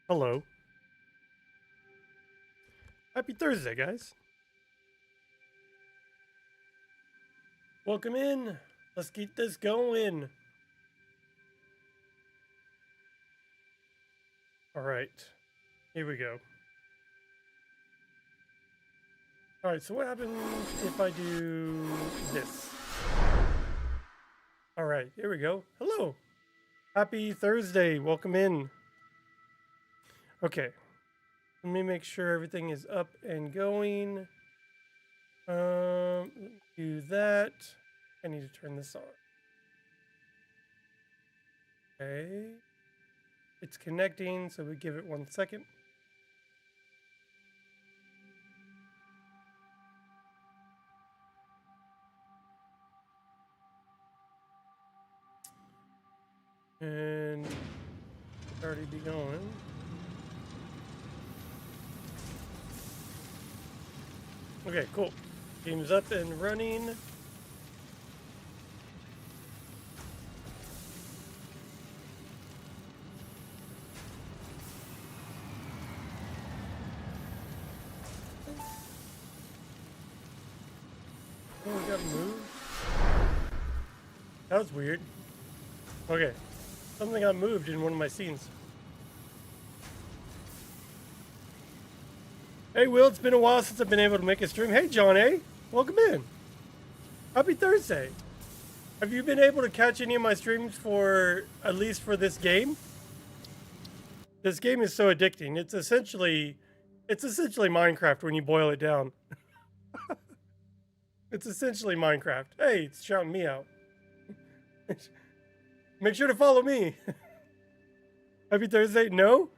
Hello. Happy Thursday, guys. Welcome in. Let's keep this going. All right. Here we go. All right, so what happens if I do this? All right, here we go. Hello. Happy Thursday. Welcome in. Okay. Let me make sure everything is up and going. Do that. I need to turn this on. Okay. It's connecting, so we give it 1 second. And already be going. Okay, cool. Game's up and running. Oh, we got moved. That was weird. Okay. Something got moved in one of my scenes. Hey, Will, it's been a while since I've been able to make a stream. Hey, John A. Welcome in. Happy Thursday. Have you been able to catch any of my streams for, at least for this game? This game is so addicting. It's essentially Minecraft when you boil it down. It's essentially Minecraft. Hey, it's shouting me out. Make sure to follow me. Happy Thursday. No?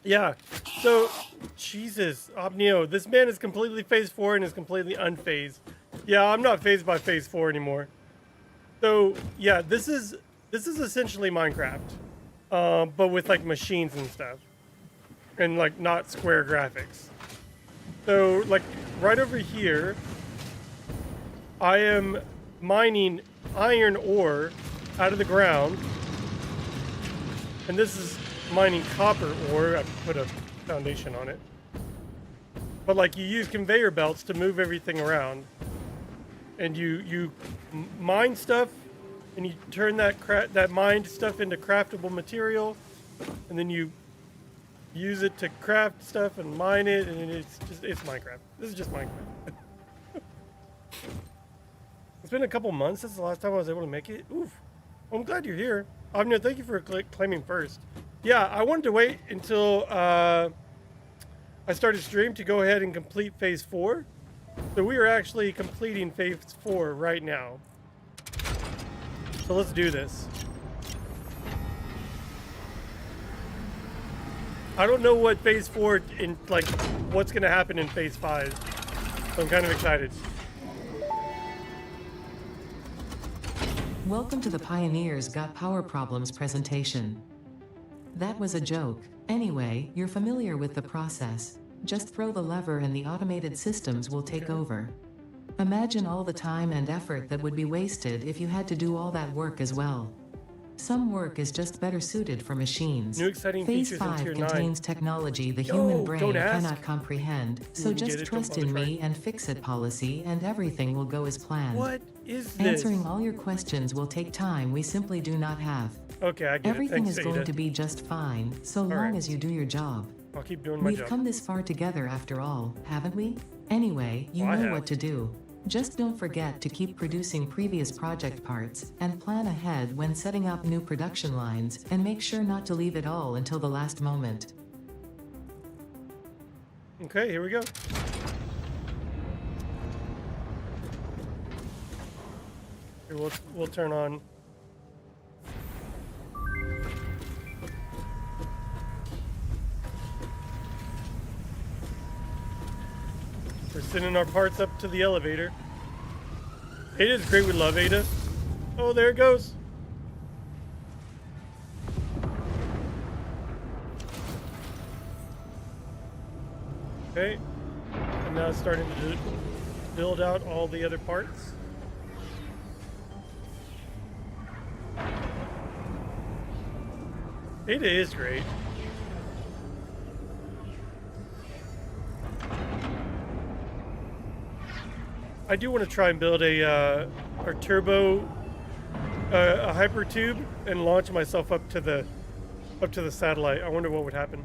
Yeah. So, Jesus, Omnio, this man is completely phase 4 and is completely unfazed. Yeah, I'm not phased by phase 4 anymore. So, yeah, this is essentially Minecraft. But with like machines and stuff. And like not square graphics. So, like right over here, I am mining iron ore out of the ground. And this is mining copper ore. I put a foundation on it. But like you use conveyor belts to move everything around. And you mine stuff and you turn that mined stuff into craftable material, and then you use it to craft stuff and mine it, and it's Minecraft. This is just Minecraft. It's been a couple months since the last time I was able to make it. Oof. Well, I'm glad you're here. Avnia, thank you for claiming first. Yeah, I wanted to wait until I started stream to go ahead and complete phase 4. So we are actually completing phase 4 right now. So let's do this. I don't know what phase 4 in like what's gonna happen in phase 5. So I'm kind of excited. Welcome to the Pioneers Got Power Problems presentation. That was a joke. Anyway, you're familiar with the process. Just throw the lever and the automated systems will take over. Imagine all the time and effort that would be wasted if you had to do all that work as well. Some work is just better suited for machines. New exciting Phase features 5 in Tier contains 9. technology the Yo, human brain don't ask. cannot comprehend, so You can get just it, trust don't in bother me and fix it policy and everything will go as planned. What is this? Answering all your questions will take time we simply do not have. Okay, I get Everything it. is Thanks, going Ada. to be just fine, so long right. as you do your job. I'll keep doing my We've job. come this far together after all, haven't we? Anyway, you Well, I know have. what to do. Just don't forget to keep producing previous project parts, and plan ahead when setting up new production lines, and make sure not to leave it all until the last moment. Okay, here we go. Here, we'll turn on. We're sending our parts up to the elevator. Ada's great. We love Ada. Oh, there it goes. Okay. And now it's starting to build out all the other parts. Data is great. I do want to try and build a turbo, a hyper tube, and launch myself up to the satellite. I wonder what would happen.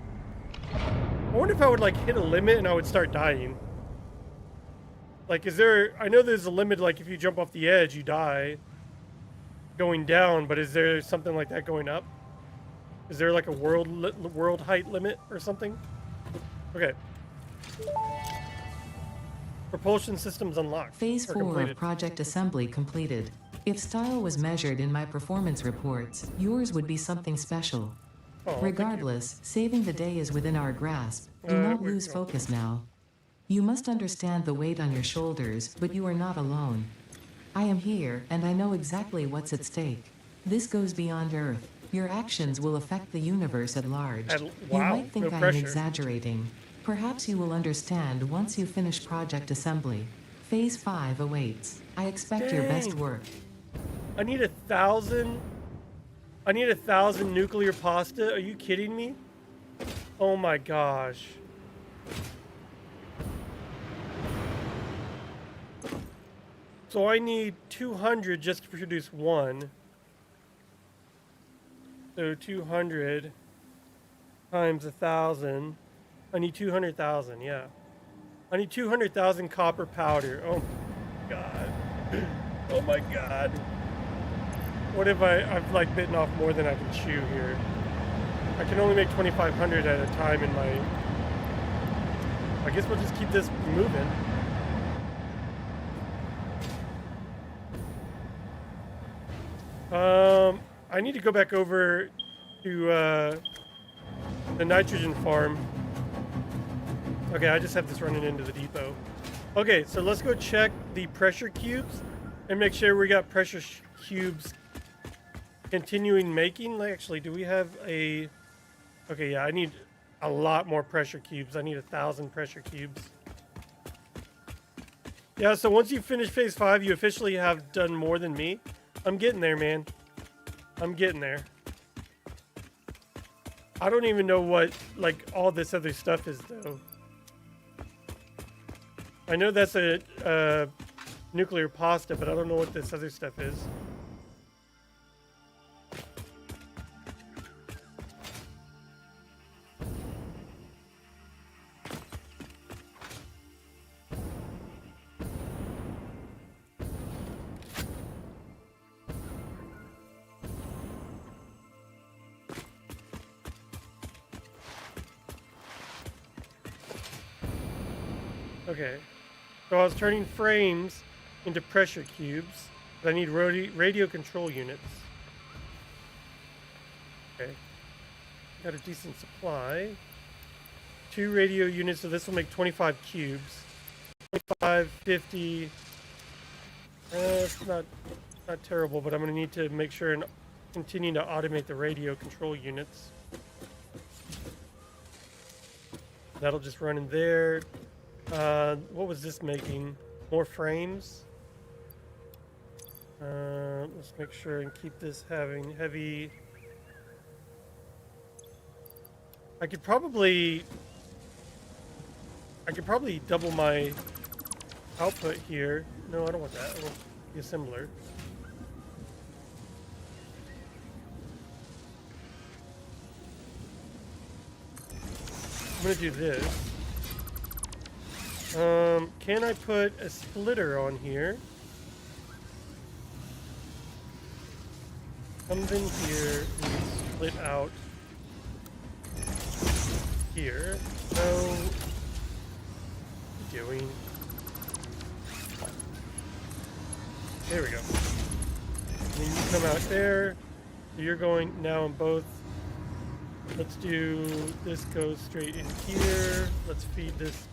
I wonder if I would like hit a limit and I would start dying. Like, is there? I know there's a limit. Like, if you jump off the edge, you die. Going down, but is there something like that going up? Is there like a world height limit or something? Okay. Propulsion systems unlocked. Phase 4 of Project Assembly completed. If style was measured in my performance reports, yours would be something special. Oh, Regardless, saving the day is within our grasp. Do not lose focus now. You must understand the weight on your shoulders, but you are not alone. I am here, and I know exactly what's at stake. This goes beyond Earth. Your actions will affect the universe at large. Wow, you might think no I am pressure. exaggerating. Perhaps you will understand once you finish Project Assembly. Phase 5 awaits. I expect your best work. I need 1,000. I need 1,000 nuclear pasta. Are you kidding me? Oh my gosh. So I need 200 just to produce one. So 200 times 1,000. I need 200,000, yeah. I need 200,000 copper powder. Oh my god. Oh my god. What if I've like bitten off more than I can chew here? I can only make 2,500 at a time in my... I guess we'll just keep this moving. I need to go back over to the nitrogen farm. Okay, I just have this running into the depot. Okay, so let's go check the pressure cubes and make sure we got pressure cubes continuing making. Actually, do we have a... Okay, yeah, I need a lot more pressure cubes. I need 1,000 pressure cubes. Yeah, so once you finish phase 5, you officially have done more than me. I'm getting there, man. I'm getting there. I don't even know what, like, all this other stuff is, though. I know that's a nuclear pasta, but I don't know what this other stuff is. Okay, so I was turning frames into pressure cubes. I need radio control units. Okay, got a decent supply. 2 radio units, so this will make 25 cubes. 25, 50. It's not terrible, but I'm going to need to make sure and continue to automate the radio control units. That'll just run in there. What was this making? More frames. Let's make sure and keep this having heavy. I could probably double my output here. No, I don't want that. I want the assembler. I'm gonna do this. Can I put a splitter on here? Comes in here and split out here. No. What are you doing? There we go. And then you come out there. So you're going now on both. Let's do this goes straight in here. Let's feed this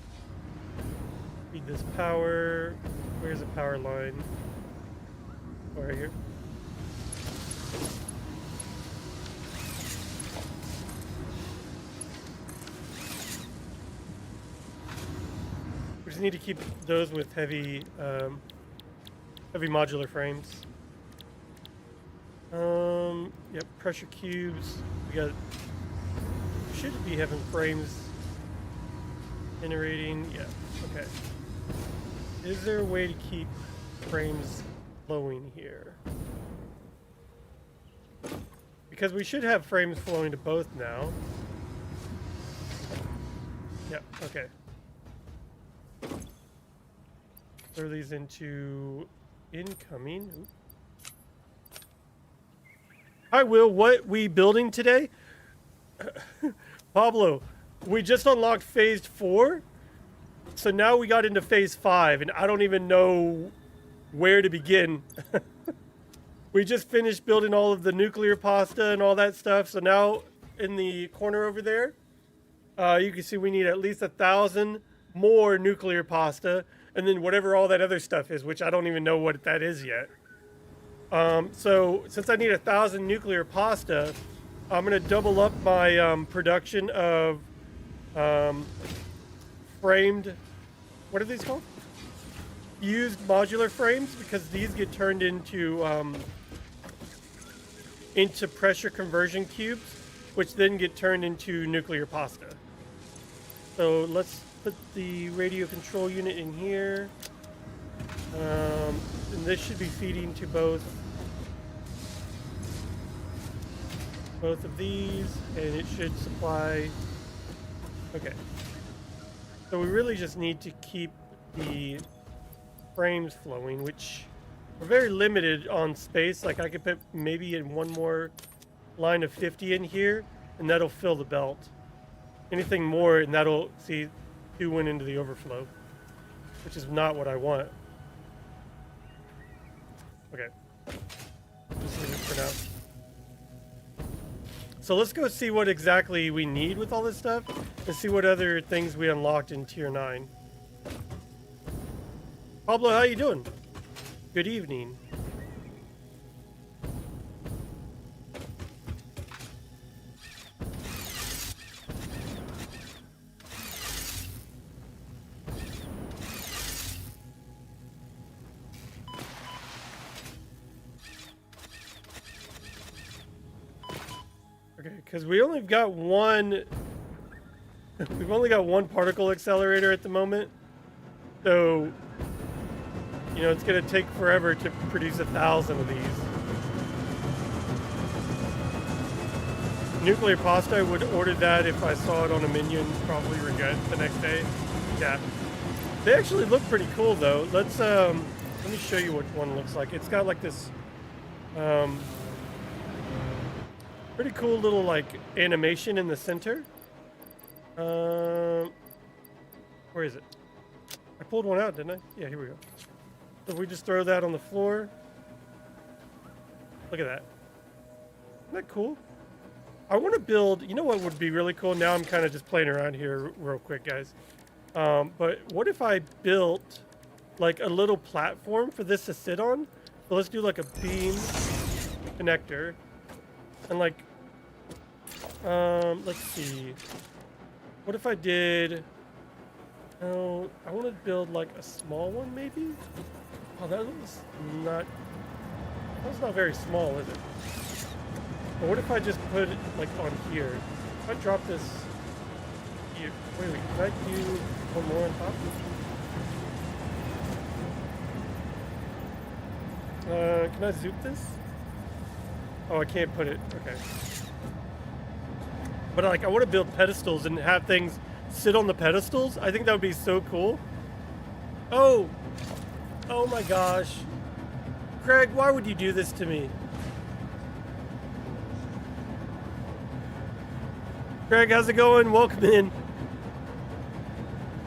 power. Where's the power line? Oh, right here. We just need to keep those with heavy modular frames. Yep, pressure cubes. We got, should be having frames generating. Yeah, okay. Is there a way to keep frames flowing here? Because we should have frames flowing to both now. Yeah, okay. Throw these into incoming. Oop. Hi, Will. What we building today? Pablo, we just unlocked phase 4. So now we got into phase 5, and I don't even know where to begin. We just finished building all of the nuclear pasta and all that stuff. So now in the corner over there, you can see we need at least 1,000 more nuclear pasta, and then whatever all that other stuff is, which I don't even know what that is yet. So since I need 1,000 nuclear pasta, I'm gonna double up my production of framed. What are these called? Fused modular frames, because these get turned into pressure conversion cubes, which then get turned into nuclear pasta. So let's put the radio control unit in here. And this should be feeding to both of these, and it should supply. Okay. So we really just need to keep the frames flowing, which we're very limited on space. Like I could put maybe in one more line of 50 in here, and that'll fill the belt. Anything more, and that'll, see, 2 went into the overflow, which is not what I want. Okay. Just leave it for now. So let's go see what exactly we need with all this stuff, and see what other things we unlocked in Tier 9. Pablo, how you doing? Good evening. Okay, because we only got one. We've only got one particle accelerator at the moment, so you know it's gonna take forever to produce 1,000 of these. Nuclear pasta, I would order that if I saw it on a menu and probably regret the next day. Yeah, they actually look pretty cool though. Let's let me show you what one looks like. It's got like this pretty cool little like animation in the center. Where is it? I pulled one out, didn't I? Yeah, here we go. So if we just throw that on the floor. Look at that. Isn't that cool? I want to build, you know what would be really cool? Now I'm kind of just playing around here real quick, guys. But what if I built like a little platform for this to sit on? So let's do like a beam connector. And like, let's see. What if I did, oh, I want to build like a small one maybe? Oh, that's not very small, is it? But what if I just put it like on here? If I drop this here, wait, can I do one more on top? Can I zoom this? Oh, I can't put it, okay. But like, I want to build pedestals and have things sit on the pedestals. I think that would be so cool. Oh my gosh. Craig, why would you do this to me? Craig, how's it going? Welcome in.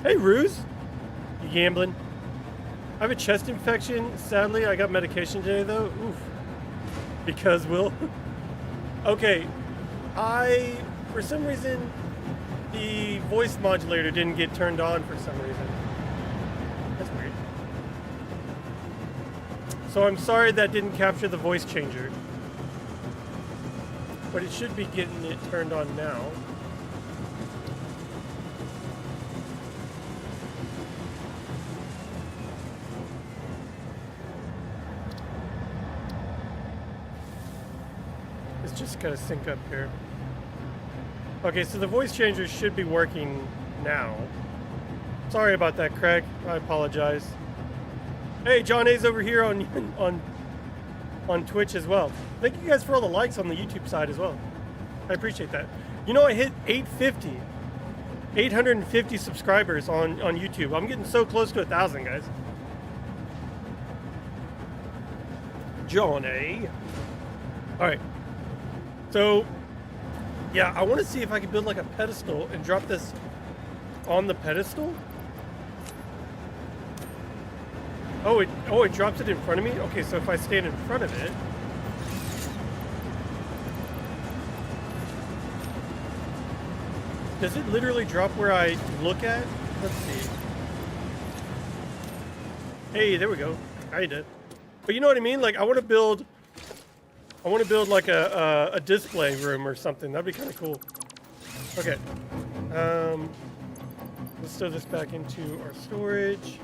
Hey, Ruse. You gambling? I have a chest infection. Sadly, I got medication today, though. Oof. Because, Will. Okay. For some reason, the voice modulator didn't get turned on for some reason. That's weird. So I'm sorry that didn't capture the voice changer. But it should be getting it turned on now. just gotta sync up here. Okay, so the voice changer should be working now. Sorry about that, Craig. I apologize. Hey, John A's over here on Twitch as well. Thank you guys for all the likes on the YouTube side as well. I appreciate that. You know, I hit 850 subscribers on YouTube. I'm getting so close to 1,000, guys. John A. All right. So, yeah, I want to see if I can build like a pedestal and drop this on the pedestal. Oh, it drops it in front of me? Okay, so if I stand in front of it. Does it literally drop where I look at? Let's see. Hey, there we go. Kinda. But you know what I mean? Like, I want to build like a display room or something. That'd be kind of cool. Okay. Let's throw this back into our storage.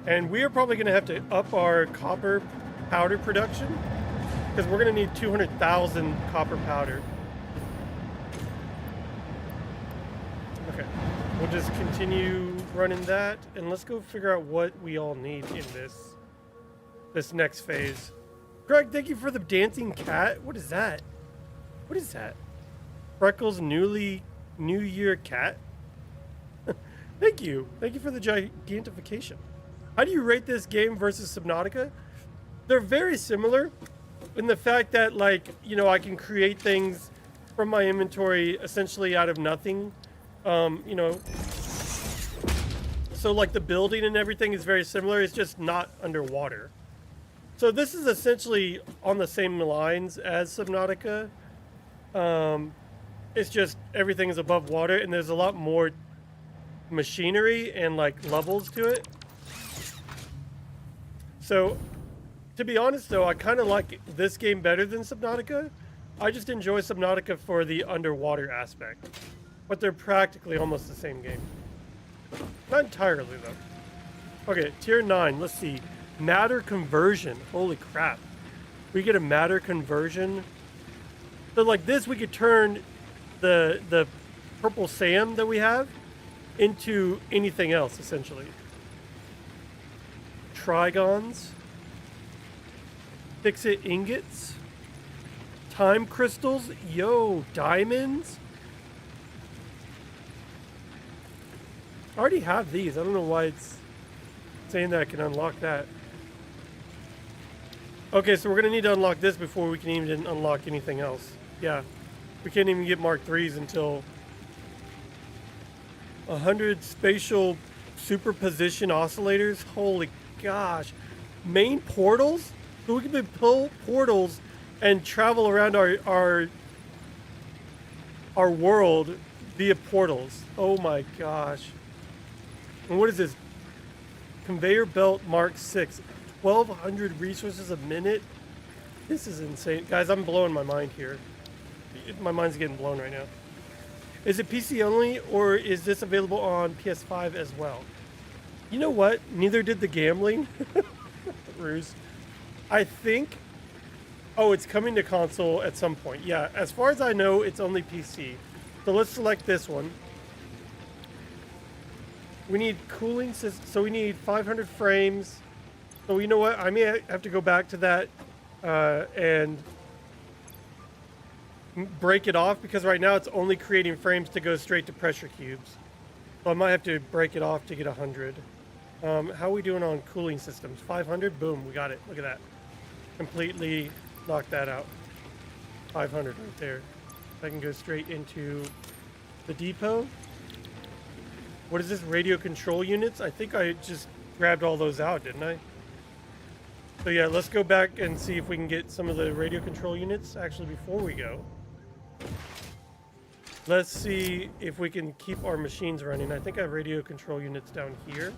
And we are probably going to have to up our copper powder production because we're going to need 200,000 copper powder. Okay. We'll just continue running that, and let's go figure out what we all need in this next phase. Greg, thank you for the dancing cat. What is that? What is that? Freckles' New Year cat? Thank you. Thank you for the gigantification. How do you rate this game versus Subnautica? They're very similar in the fact that, like, you know, I can create things from my inventory essentially out of nothing. You know, so like the building and everything is very similar. It's just not underwater. So this is essentially on the same lines as Subnautica. It's just everything is above water and there's a lot more machinery and like levels to it. So to be honest though, I kind of like this game better than Subnautica. I just enjoy Subnautica for the underwater aspect. But they're practically almost the same game. Not entirely though. Okay, tier 9, let's see. Matter conversion. Holy crap. We get a matter conversion. So like this, we could turn the purple sand that we have into anything else, essentially. Trigons. Fix-it ingots. Time crystals. Yo, diamonds. I already have these. I don't know why it's saying that I can unlock that. Okay, so we're going to need to unlock this before we can even unlock anything else. Yeah. We can't even get Mark 3s until 100 spatial superposition oscillators. Holy gosh. Main portals? So we can pull portals and travel around our world via portals. Oh my gosh. And what is this? Conveyor belt Mark 6. 1,200 resources a minute? This is insane. Guys, I'm blowing my mind here. My mind's getting blown right now. Is it PC only, or is this available on PS5 as well? You know what? Neither did the gambling. Ruse. I think... Oh, it's coming to console at some point. Yeah, as far as I know, it's only PC. So let's select this one. We need cooling system, so we need 500 frames. So you know what? I may have to go back to that and break it off because right now it's only creating frames to go straight to pressure cubes. So I might have to break it off to get 100. How are we doing on cooling systems? 500? Boom, we got it. Look at that. Completely knocked that out. 500 right there. I can go straight into the depot. What is this? Radio control units? I think I just grabbed all those out, didn't I? So yeah, let's go back and see if we can get some of the radio control units. Actually, before we go, let's see if we can keep our machines running. I think I have radio control units down here.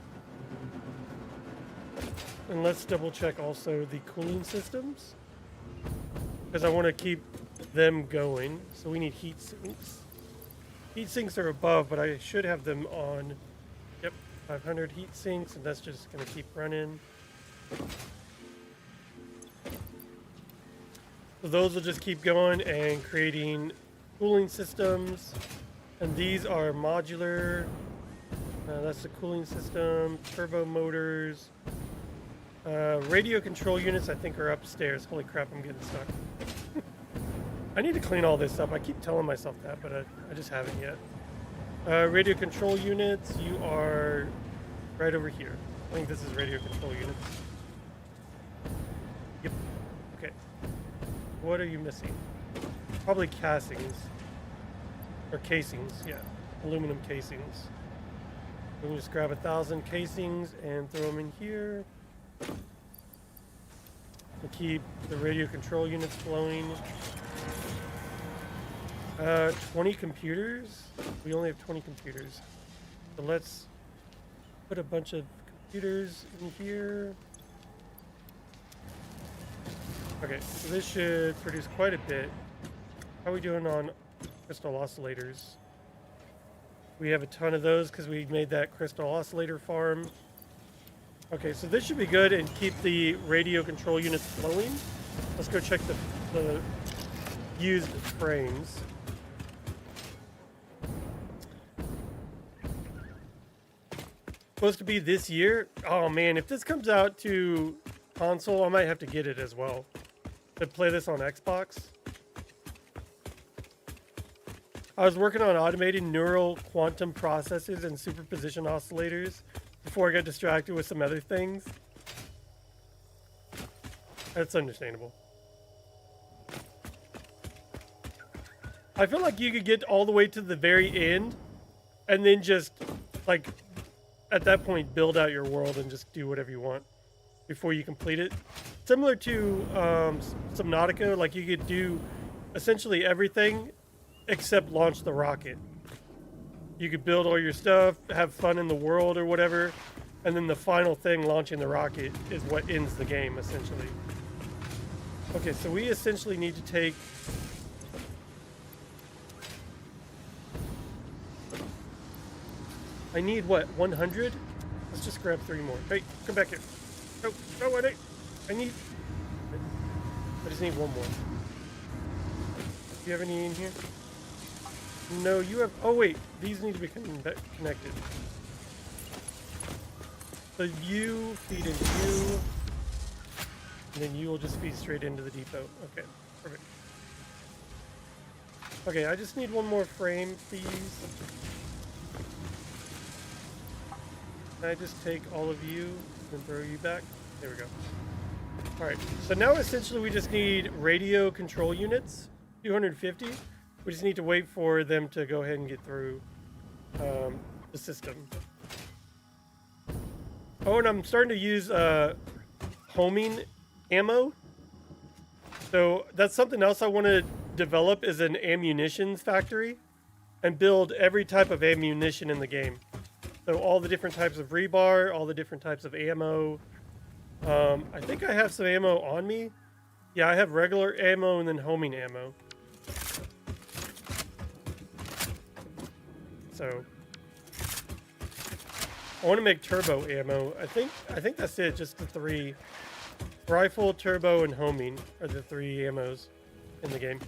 And let's double check also the cooling systems, because I want to keep them going. So we need heat sinks. Heat sinks are above, but I should have them on. Yep, 500 heat sinks, and that's just going to keep running. So those will just keep going and creating cooling systems. And these are modular. That's the cooling system, turbo motors. Radio control units, I think, are upstairs. Holy crap, I'm getting stuck. I need to clean all this up. I keep telling myself that, but I just haven't yet. Radio control units, you are right over here. I think this is radio control units. Yep. Okay. What are you missing? Probably castings. Or casings, yeah. Aluminum casings. We can just grab 1,000 casings and throw them in here. To keep the radio control units flowing. 20 computers? We only have 20 computers. So let's put a bunch of computers in here. Okay, so this should produce quite a bit. How are we doing on crystal oscillators? We have a ton of those because we made that crystal oscillator farm. Okay, so this should be good and keep the radio control units flowing. Let's go check the used frames. Supposed to be this year. Oh man, if this comes out to console, I might have to get it as well to play this on Xbox. I was working on automating neural quantum processors and superposition oscillators before I got distracted with some other things. That's understandable. I feel like you could get all the way to the very end and then just, like, at that point, build out your world and just do whatever you want before you complete it. Similar to Subnautica, like you could do essentially everything except launch the rocket. You could build all your stuff, have fun in the world or whatever, and then the final thing, launching the rocket, is what ends the game, essentially. Okay, so we essentially need to take... I need, what, 100? Let's just grab 3 more. Hey, come back here. No, I need... I just need 1 more. Do you have any in here? No, you have... Oh, wait. These need to be connected. So you feed into you. And then you will just feed straight into the depot. Okay, perfect. Okay, I just need 1 more frame, please. Can I just take all of you and throw you back? There we go. Alright, so now essentially we just need radio control units. 250. We just need to wait for them to go ahead and get through the system. Oh, and I'm starting to use homing ammo. So that's something else I want to develop, is an ammunition factory and build every type of ammunition in the game. So all the different types of rebar, all the different types of ammo. I think I have some ammo on me. Yeah, I have regular ammo and then homing ammo. So I want to make turbo ammo. I think that's it. Just the 3: rifle, turbo, and homing are the 3 ammos in the game.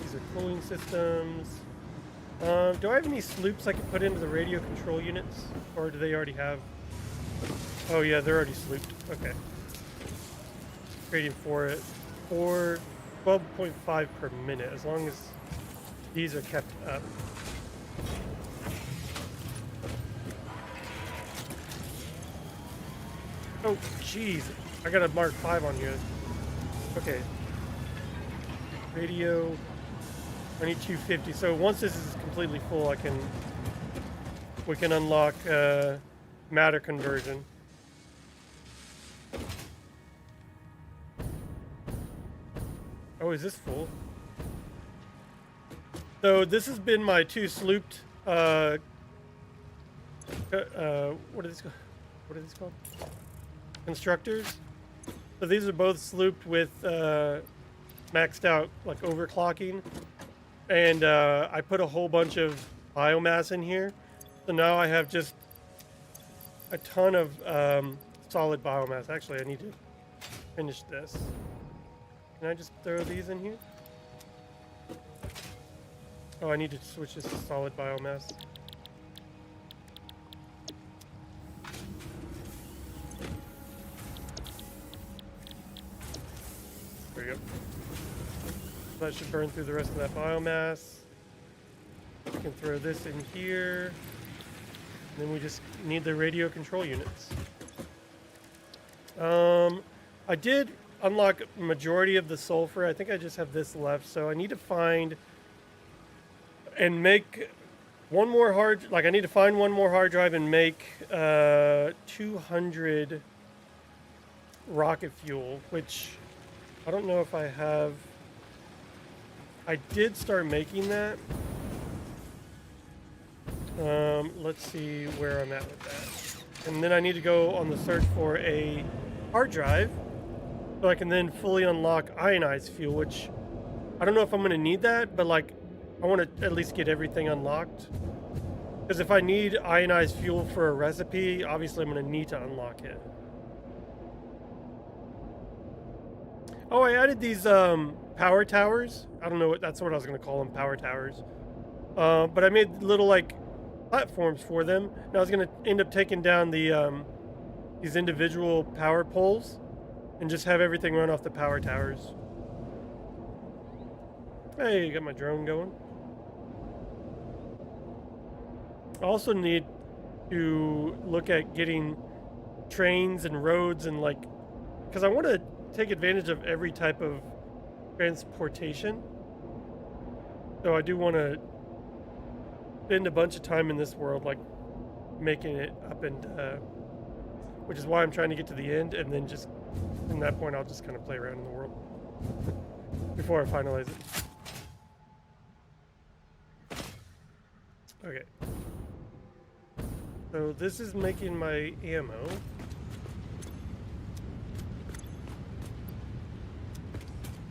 These are cooling systems. Do I have any sloops I can put into the radio control units, or do they already have? Oh yeah, they're already slooped. Okay. Creating 12.5 per minute, as long as these are kept up. Oh, jeez. I got a Mark 5 on here. Okay. Radio. I need 250. So once this is completely full, we can unlock matter conversion. Oh, is this full? So this has been my 2 slooped what are these called? Constructors. So these are both slooped with maxed out, like, overclocking. And I put a whole bunch of biomass in here. So now I a ton of solid biomass. Actually, I need to finish this. Can I just throw these in here? Oh, I need to switch this to solid biomass. There we go. That should burn through the rest of that biomass. We can throw this in here. And then we just need the radio control units. I did unlock majority of the sulfur. I think I just have this left. So I need to find and make one more hard, like I need to find one more hard drive and make 200 rocket fuel, which I don't know if I have. I did start making that. Let's see where I'm at with that. And then I need to go on the search for a hard drive so I can then fully unlock ionized fuel, which I don't know if I'm going to need that, but like I want to at least get everything unlocked. Because if I need ionized fuel for a recipe, obviously I'm going to need to unlock it. Oh, I added these power towers. I don't know that's what I was going to call them, power towers. But I made little like platforms for them. And I was going to end up taking down the these individual power poles and just have everything run off the power towers. Hey, got my drone going. I also need to look at getting trains and roads and like, because I want to take advantage of every type of transportation. So I do want to spend a bunch of time in this world, like making it up, and which is why I'm trying to get to the end, and then just from that point I'll just kind of play around in the world before I finalize it. Okay. So this is making my ammo.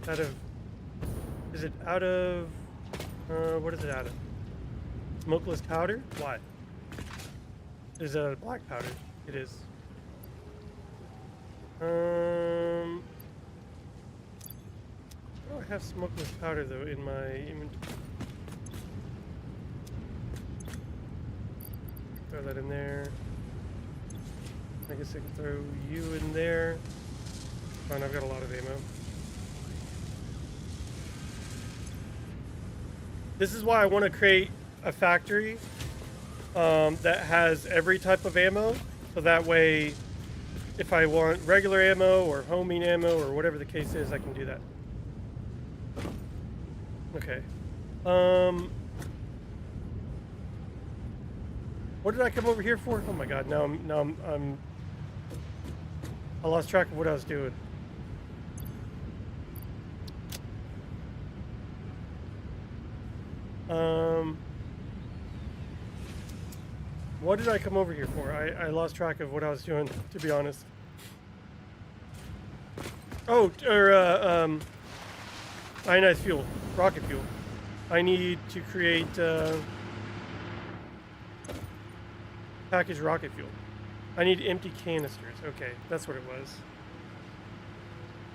Out of, is it out of, what is it out of? Smokeless powder? Why? Is it black powder? It is. Oh, I have smokeless powder though in my inventory. Throw that in there. I guess I can throw you in there. Fine, I've got a lot of ammo. This is why I want to create a factory that has every type of ammo, so that way if I want regular ammo or homing ammo or whatever the case is, I can do that. Okay. What did I come over here for? Oh my god, now I'm I lost track of what I was doing. What did I come over here for? I lost track of what I was doing, to be honest. Oh, or ionized fuel, rocket fuel. I need to create packaged rocket fuel. I need empty canisters. Okay, that's what it was.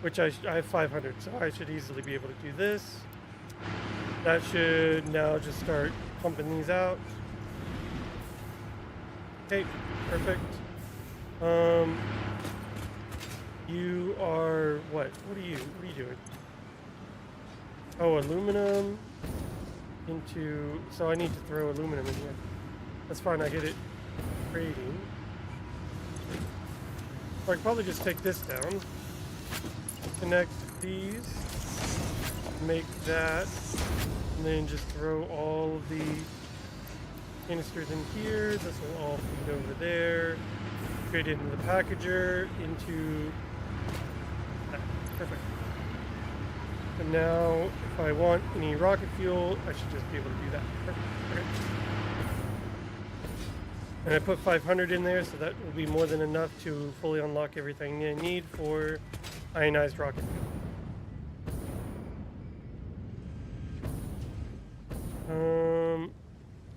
Which I have 500, so I should easily be able to do this. That should now just start pumping these out. Okay, perfect. You are what? What are you doing? Oh, aluminum into. So I need to throw aluminum in here. That's fine. I get it. Trading. Or I can probably just take this down. Connect these. Make that. And then just throw all of the canisters in here. This will all feed over there. Straight into the packager, into that. Perfect. And now, if I want any rocket fuel, I should just be able to do that. Perfect. Okay. And I put 500 in there, so that will be more than enough to fully unlock everything I need for ionized rocket fuel.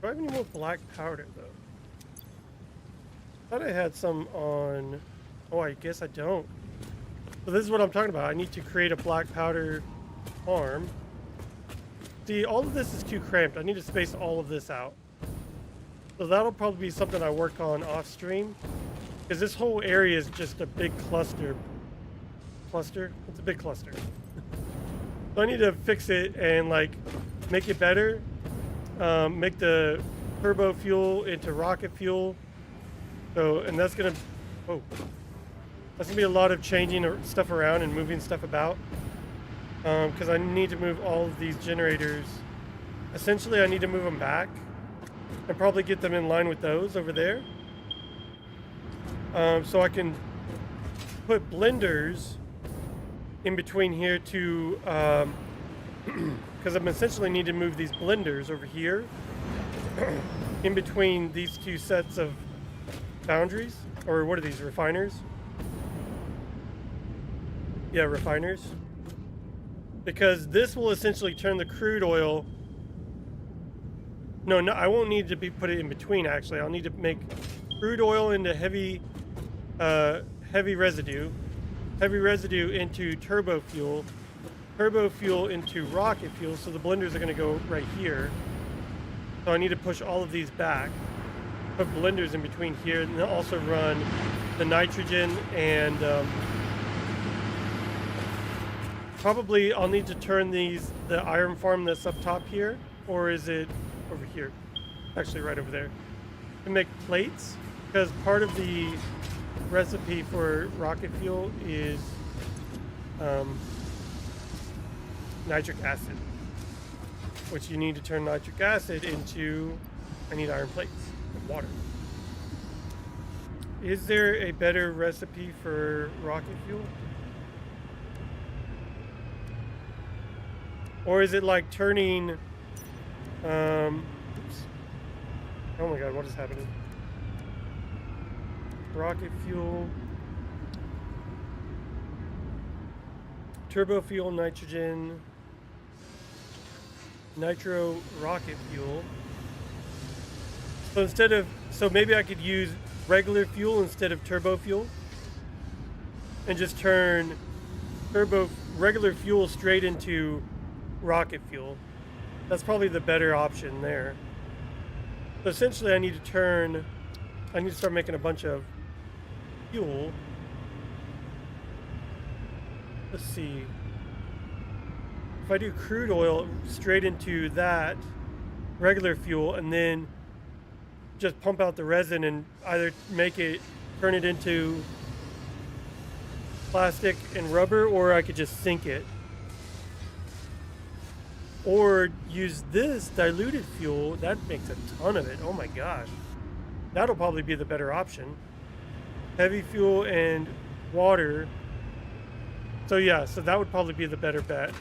Do I have any more black powder, though? Thought I had some on. Oh, I guess I don't. So this is what I'm talking about. I need to create a black powder farm. See, all of this is too cramped. I need to space all of this out. So that'll probably be something I work on off stream. Because this whole area is just a big cluster. Cluster? It's a big cluster. So I need to fix it and like make it better. Make the turbo fuel into rocket fuel. So, and that's gonna, oh, that's gonna be a lot of changing stuff around and moving stuff about. Because I need to move all of these generators. Essentially, I need to move them back and probably get them in line with those over there. So I can put blenders in between here to, because I'm essentially need to move these blenders over here in between these two sets of foundries, or what are these, refiners? Yeah, refiners. Because this will essentially turn the crude oil. No, I won't need to put it in between. Actually, I'll need to make crude oil into heavy residue into turbo fuel into rocket fuel. So the blenders are going to go right here. So I need to push all of these back, put blenders in between here, and then also run the nitrogen and probably I'll need to turn the iron farm that's up top here, or is it over here? Actually right over there. To make plates, because part of the recipe for rocket fuel is nitric acid, which you need to turn nitric acid into, I need iron plates and water. Is there a better recipe for rocket fuel? Or is it like turning, oops. Oh my god, what is happening? Rocket fuel, turbo fuel, nitrogen, nitro rocket fuel. So maybe I could use regular fuel instead of turbo fuel and just turn regular fuel straight into rocket fuel. That's probably the better option there. So essentially I need to start making a bunch of fuel. Let's see. If I do crude oil straight into that regular fuel and then just pump out the resin and either turn it into plastic and rubber, or I could just sink it. Or use this diluted fuel. That makes a ton of it. Oh my gosh. That'll probably be the better option. Heavy fuel and water. So yeah, so that would probably be the better bet.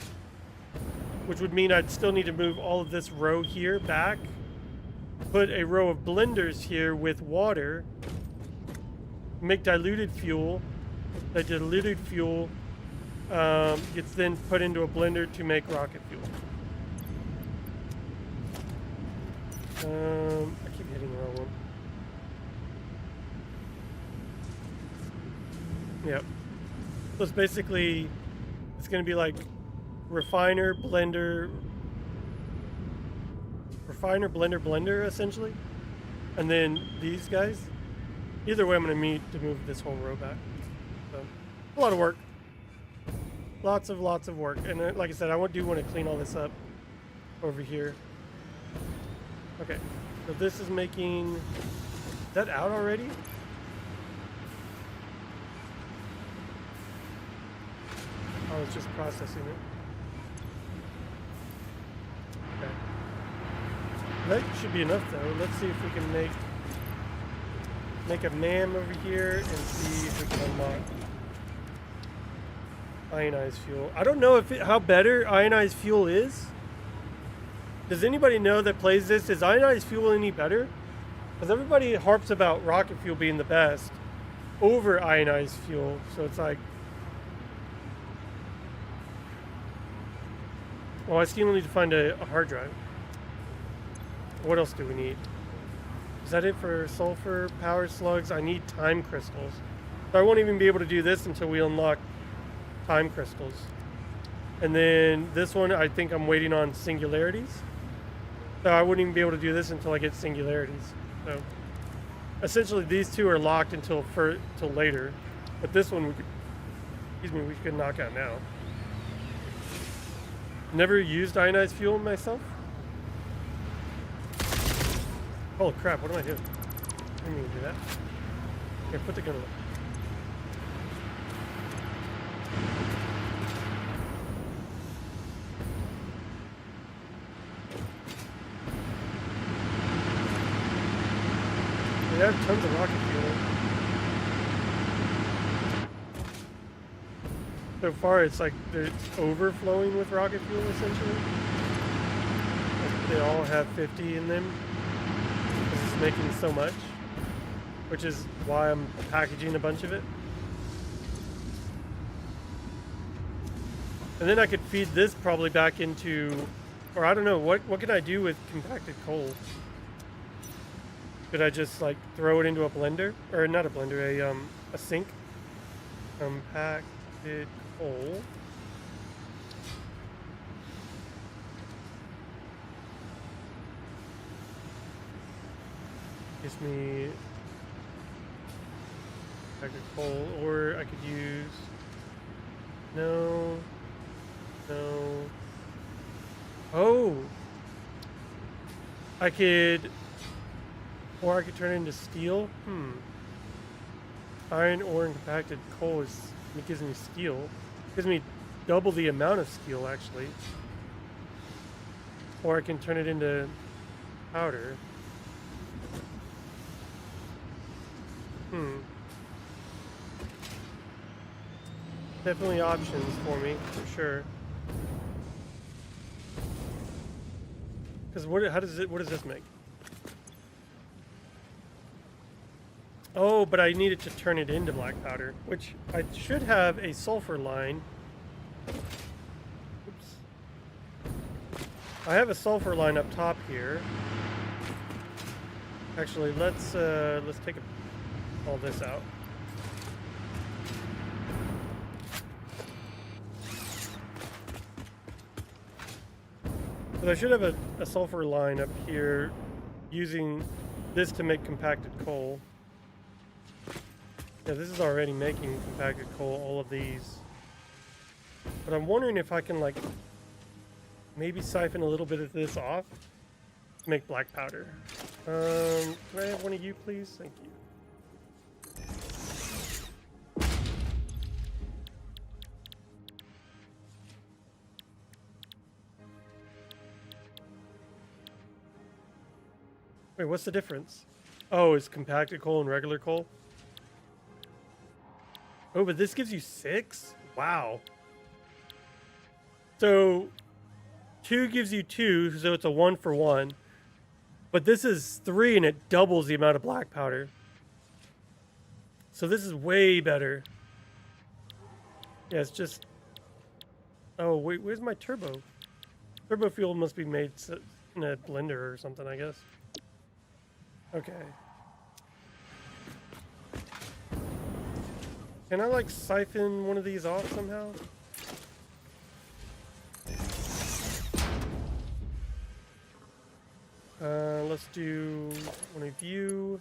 Which would mean I'd still need to move all of this row here back. Put a row of blenders here with water. Make diluted fuel. The diluted fuel gets then put into a blender to make rocket fuel. I keep hitting the wrong one. Yep. So it's basically, it's going to be like refiner, blender, essentially. And then these guys. Either way, I'm going to need to move this whole row back. So, a lot of work. Lots of work. And like I said, I do want to clean all this up over here. Okay, so this is making, is that out already? Oh, it's just processing it. Okay. That should be enough though. Let's see if we can make a MAM over here and see if we can unlock ionized fuel. I don't know how better ionized fuel is. Does anybody know that plays this? Is ionized fuel any better? Because everybody harps about rocket fuel being the best over ionized fuel. So it's like, well, I still need to find a hard drive. What else do we need? Is that it for sulfur, power slugs? I need time crystals. So I won't even be able to do this until we unlock time crystals. And then this one, I think I'm waiting on singularities. So I wouldn't even be able to do this until I get singularities. So essentially these two are locked until later. But this one, we could knock out now. Never used ionized fuel myself. Holy crap, what am I doing? I didn't even do that. Here, put the gun away. They have tons of rocket fuel. So far, it's like it's overflowing with rocket fuel, essentially. Like they all have 50 in them. This is making so much, which is why I'm packaging a bunch of it. And then I could feed this probably back into, or I don't know, what can I do with compacted coal? Could I just like throw it into a blender, or not a blender, a sink? Compacted coal. Gives me compacted coal, or I could use no. Oh, I could. Or I could turn it into steel. Iron ore and compacted coal it gives me steel. It gives me double the amount of steel, actually. Or I can turn it into powder. Definitely options for me, for sure. Because what does this make? Oh, but I needed to turn it into black powder, which I should have a sulfur line. Oops. I have a sulfur line up top here. Actually, let's take all this out. So I should have a sulfur line up here using this to make compacted coal. Yeah, this is already making compacted coal, all of these. But I'm wondering if I can, like, maybe siphon a little bit of this off to make black powder. Can I have one of you, please? Thank you. Wait, what's the difference? Oh, it's compacted coal and regular coal? Oh, but this gives you 6? Wow. So 2 gives you 2, so it's a 1-for-1. But this is 3 and it doubles the amount of black powder. So this is way better. Yeah, it's just... Oh, wait, where's my turbo? Turbo fuel must be made in a blender or something, I guess. Okay. Can I, like, siphon one of these off somehow? Let's do one of you.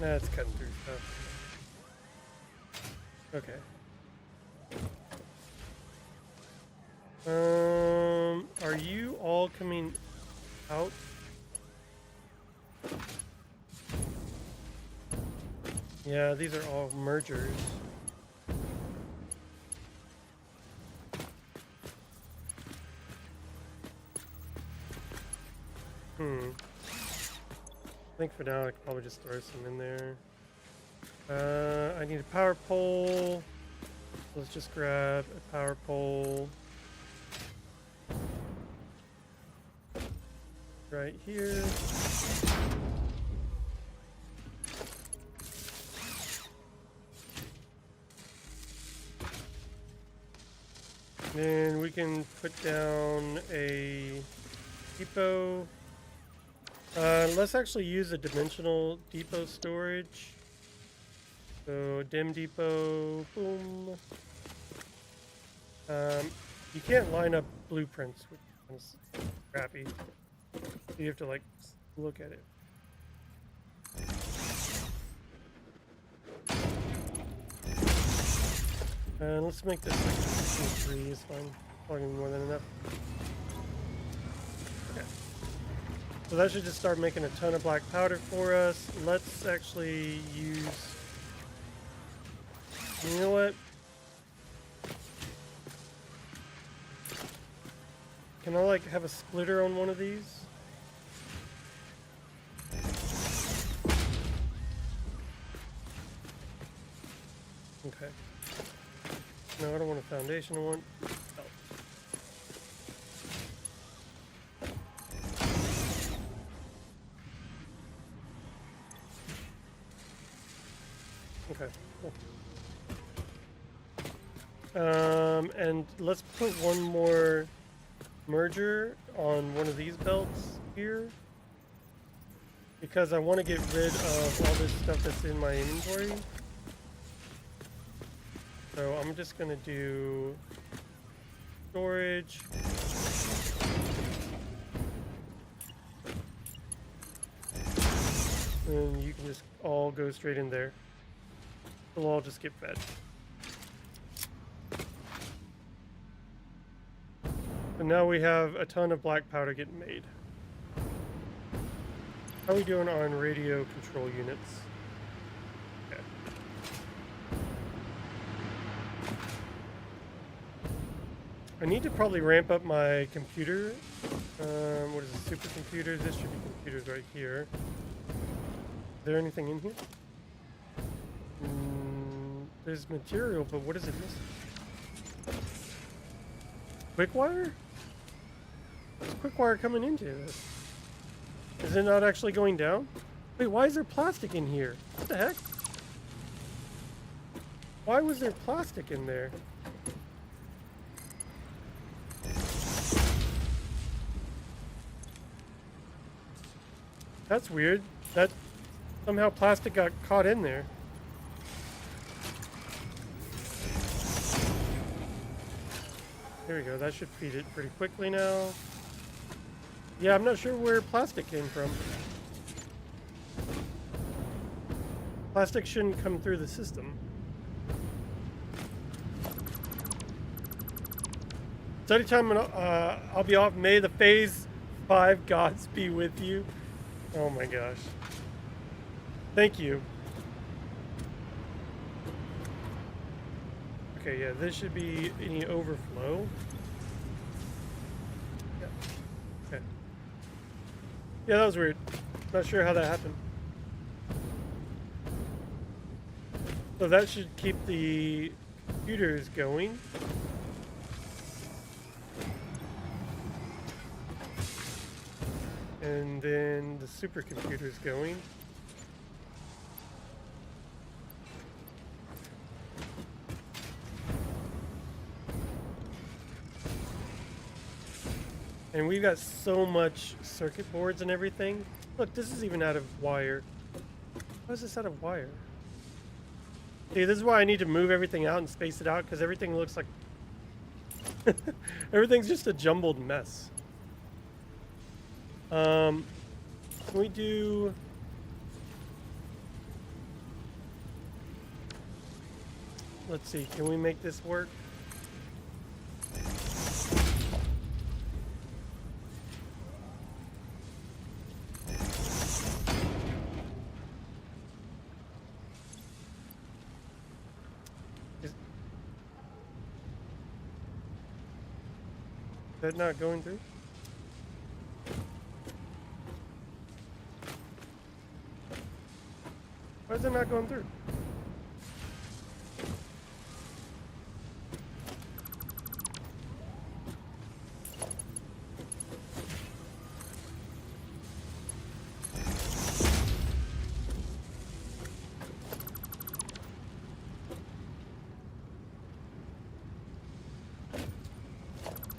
That's cutting through stuff. Okay. Are you all coming out? Yeah, these are all mergers. I think for now I could probably just throw some in there. I need a power pole. Let's just grab a power pole. Right here. Then we can put down a depot. Let's actually use a dimensional depot storage. So dim depot, boom. You can't line up blueprints, which is crappy. You have to like look at it. And let's make this like 3 is fine. Probably more than enough. Okay. So that should just start making a ton of black powder for us. Let's actually use... You know what? Can I like have a splitter on one of these? Okay. No, I don't want a foundation. I want felt. Okay, cool. And let's put one more merger on one of these belts here, because I want to get rid of all this stuff that's in my inventory. So I'm just gonna do storage. And you can just all go straight in there. It'll all just get fed. And now we have a ton of black powder getting made. How are we doing on radio control units? Okay. I need to probably ramp up my computer. What is it? Supercomputers? This should be computers right here. Is there anything in here? There's material, but what is it missing? Quick wire? What's quick wire coming into this? Is it not actually going down? Wait, why is there plastic in here? What the heck? Why was there plastic in there? That's weird. That somehow plastic got caught in there. There we go. That should feed it pretty quickly now. Yeah, I'm not sure where plastic came from. Plastic shouldn't come through the system. So anytime I'll be off, may the Phase 5 gods be with you. Oh my gosh. Thank you. Okay, yeah, this should be any overflow. Yeah. Okay. Yeah, that was weird. Not sure how that happened. So that should keep the computers going. And then the supercomputer's going. And we've got so much circuit boards and everything. Look, this is even out of wire. Why is this out of wire? See, this is why I need to move everything out and space it out, because everything looks like... everything's just a jumbled mess. Can we do... Let's see, can we make this work? Is that not going through? Why is it not going through?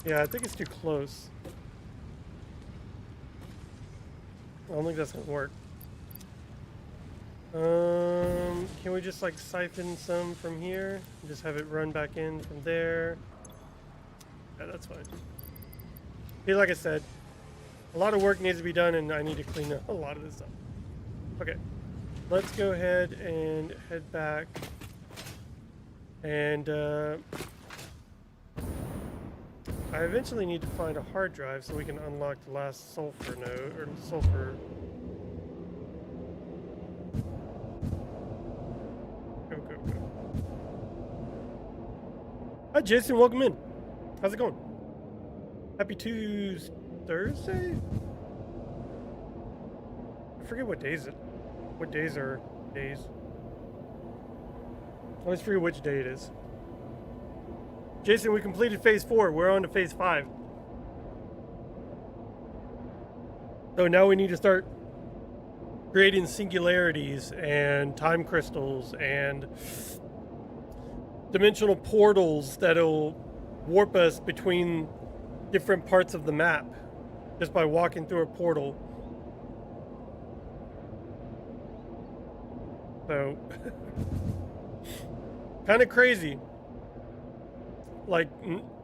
Yeah, I think it's too close. I don't think that's gonna work. Can we just like siphon some from here? And just have it run back in from there? Yeah, that's fine. See, like I said, a lot of work needs to be done, and I need to clean up a lot of this stuff. Okay, let's go ahead and head back. And I eventually need to find a hard drive so we can unlock the last sulfur node, or sulfur. Go, go, go. Hi, Jason. Welcome in. How's it going? Happy Tuesday? Thursday? I forget what days what days are days. I always forget which day it is. Jason, we completed phase 4. We're on to phase 5. So now we need to start creating singularities and time crystals and dimensional portals that'll warp us between different parts of the map just by walking through a portal. So kind of crazy. Like,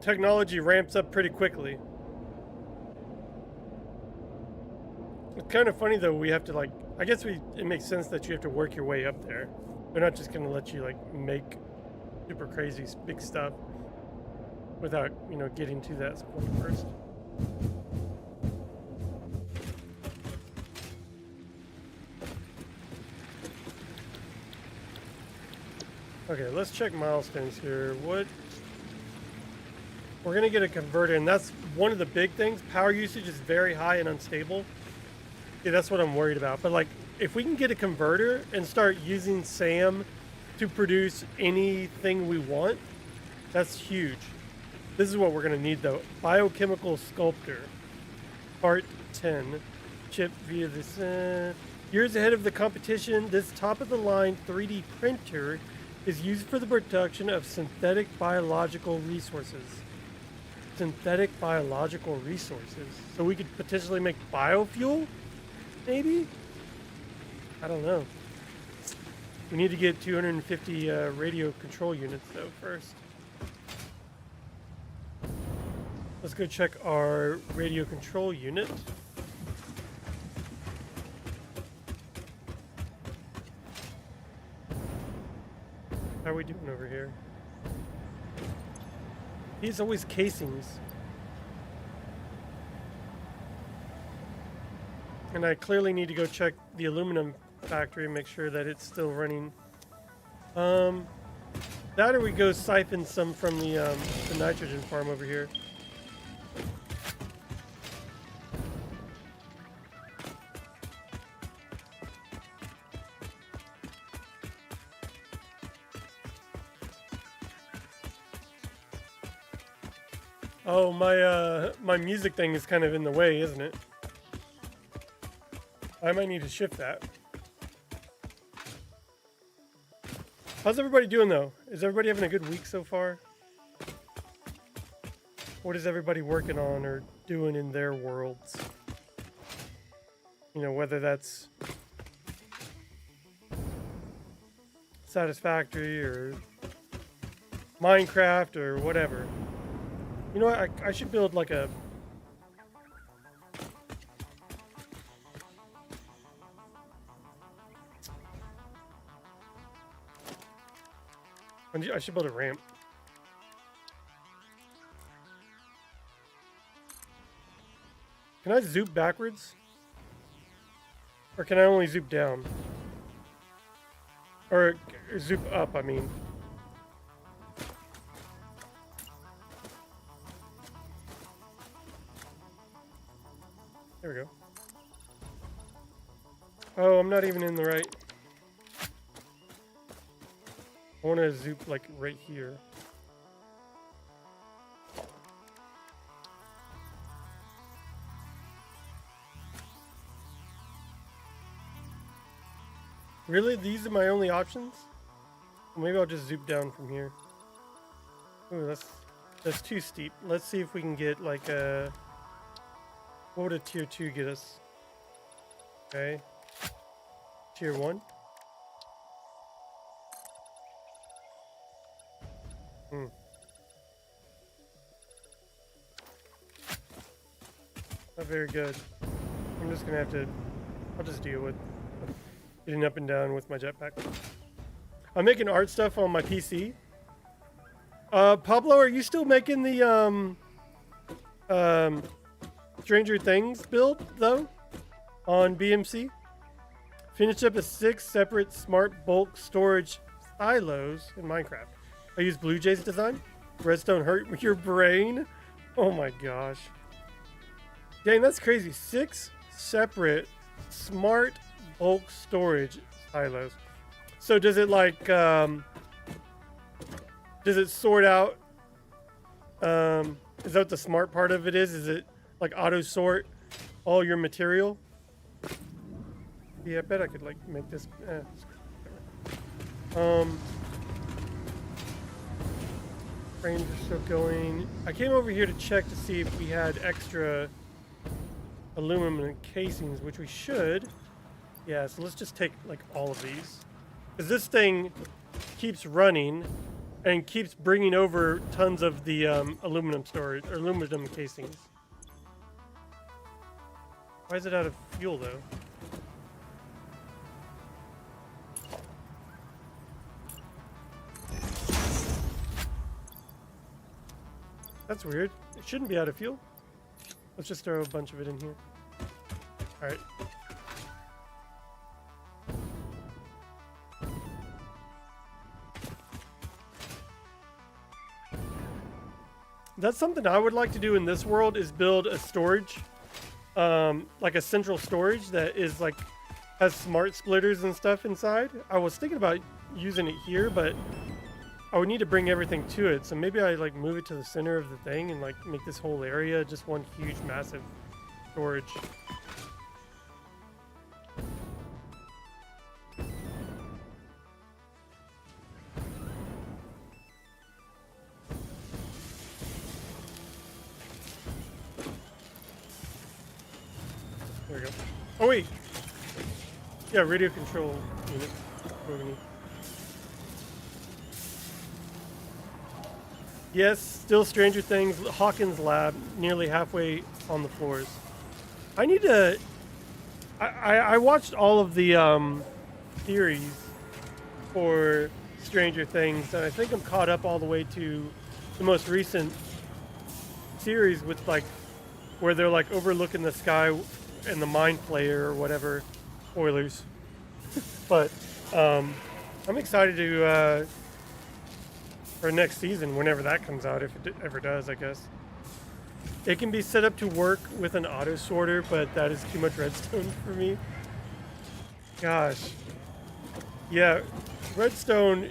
technology ramps up pretty quickly. It's kind of funny though, we have to like, I guess it makes sense that you have to work your way up there. They're not just gonna let you like make super crazy big stuff without, you know, getting to that point first. Okay, let's check milestones here. We're gonna get a converter, and that's one of the big things. Power usage is very high and unstable. Yeah, that's what I'm worried about. But like, if we can get a converter and start using SAM to produce anything we want, that's huge. This is what we're gonna need though. Biochemical sculptor, part 10, chip via this. Years ahead of the competition, this top-of-the-line 3D printer is used for the production of synthetic biological resources. Synthetic biological resources. So we could potentially make biofuel? Maybe? I don't know. We need to get 250 radio control units though first. Let's go check our radio control unit. How are we doing over here? These always casings. And I clearly need to go check the aluminum factory and make sure that it's still running. That or we go siphon some from the nitrogen farm over here. Oh, my music thing is kind of in the way, isn't it? I might need to shift that. How's everybody doing though? Is everybody having a good week so far? What is everybody working on or doing in their worlds? You know, whether that's Satisfactory or Minecraft or whatever. You know what? I should build like a... I should build a ramp. Can I zoom backwards? Or can I only zoom down? Or zoom up, I mean. There we go. Oh, I'm not even in the right... I want to zoom like right here. Really? These are my only options? Maybe I'll just zoom down from here. Ooh, that's That's too steep. Let's see if we can get like a... What would a tier 2 get us? Okay. Tier 1. Not very good. I'm just gonna have to... I'll just deal with getting up and down with my jetpack. I'm making art stuff on my PC. Pablo, are you still making the Stranger Things build though on BMC? Finished up a 6 separate smart bulk storage silos in Minecraft. I used Blue Jay's design. Redstone hurt your brain. Oh my gosh. Dang, that's crazy. 6 separate smart bulk storage silos. So does it like does it sort out is that what the smart part of it is? Is it like auto sort all your material? Yeah, I bet I could like make this frames are still going. I came over here to check to see if we had extra aluminum casings, which we should. Yeah, so let's just take like all of these, because this thing keeps running and keeps bringing over tons of the aluminum storage or aluminum casings. Why is it out of fuel though? That's weird. It shouldn't be out of fuel. Let's just throw a bunch of it in here. All right. That's something I would like to do in this world, is build a storage, like a central storage that is like has smart splitters and stuff inside. I was thinking about using it here, but I would need to bring everything to it. So maybe I like move it to the center of the thing and like make this whole area just one huge massive storage. There we go. Oh wait. Yeah, radio control unit. What do we need? Yes, still Stranger Things, Hawkins lab, nearly halfway on the floors. I need to... I watched all of the theories for Stranger Things, and I think I'm caught up all the way to the most recent series with like, where they're like overlooking the sky and the Mind Flayer or whatever. Spoilers. But I'm excited to... for next season, whenever that comes out, if it ever does, I guess. It can be set up to work with an auto sorter, but that is too much redstone for me. Gosh. Yeah, redstone,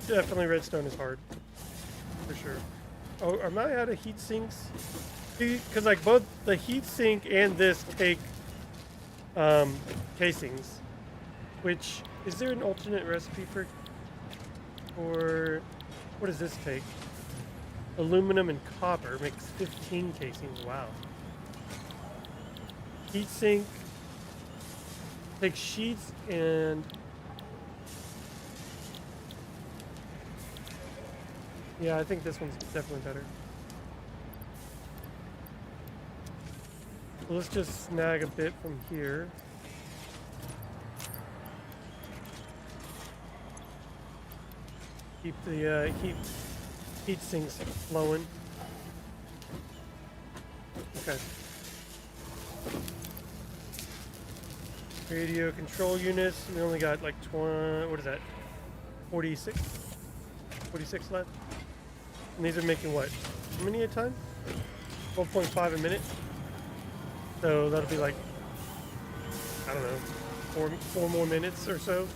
definitely redstone is hard. For sure. Oh, am I out of heat sinks? Because like both the heat sink and this take casings. Which, is there an alternate recipe for what does this take? Aluminum and copper makes 15 casings. Wow. Heatsink takes sheets and... Yeah, I think this one's definitely better. Well, let's just snag a bit from here. Keep the heat sinks flowing. Okay. Radio control units. We only got like 20. What is that? 46. 46 left. And these are making what? How many at a time? 12.5 a minute. So that'll be like, I don't know, four more minutes or so.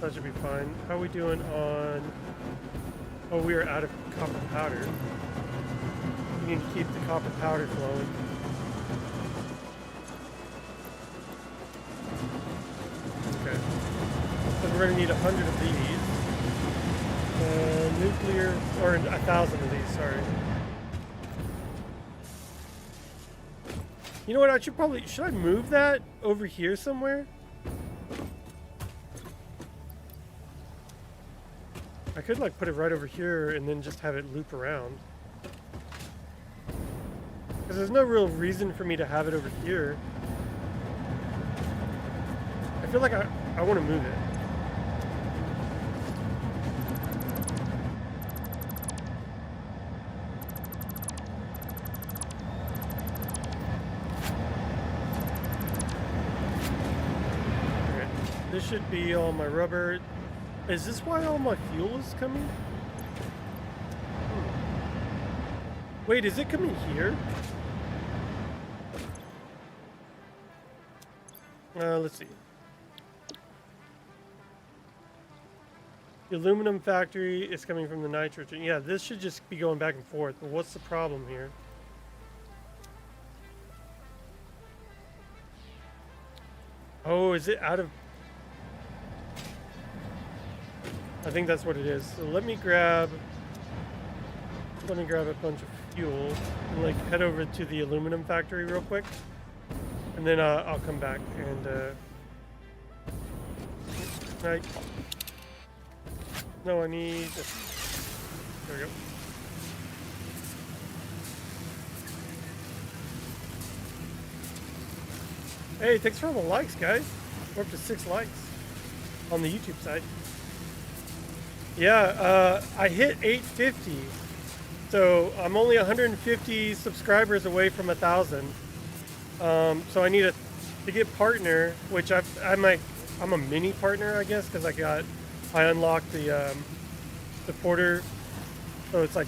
That should be fine. How are we doing on... Oh, we are out of copper powder. We need to keep the copper powder flowing. Okay. So we're going to need 100 of these. Nuclear, or 1,000 of these, sorry. You know what, should I move that over here somewhere? I could like put it right over here and then just have it loop around. Because there's no real reason for me to have it over here. I feel like I want to move it. Okay, this should be all my rubber. Is this why all my fuel is coming? Wait, is it coming here? Let's see. The aluminum factory is coming from the nitrogen. Yeah, this should just be going back and forth. But what's the problem here? Oh, is it out of... I think that's what it is. So let me grab a bunch of fuel and like head over to the aluminum factory real quick, and then I'll come back and no, I need this. There we go. Hey, thanks for all the likes, guys. We're up to 6 likes on the YouTube side. Yeah, I hit 850, so I'm only 150 subscribers away from 1,000. So I need to get partner, which I'm a mini partner, I guess, because I unlocked the porter, so it's like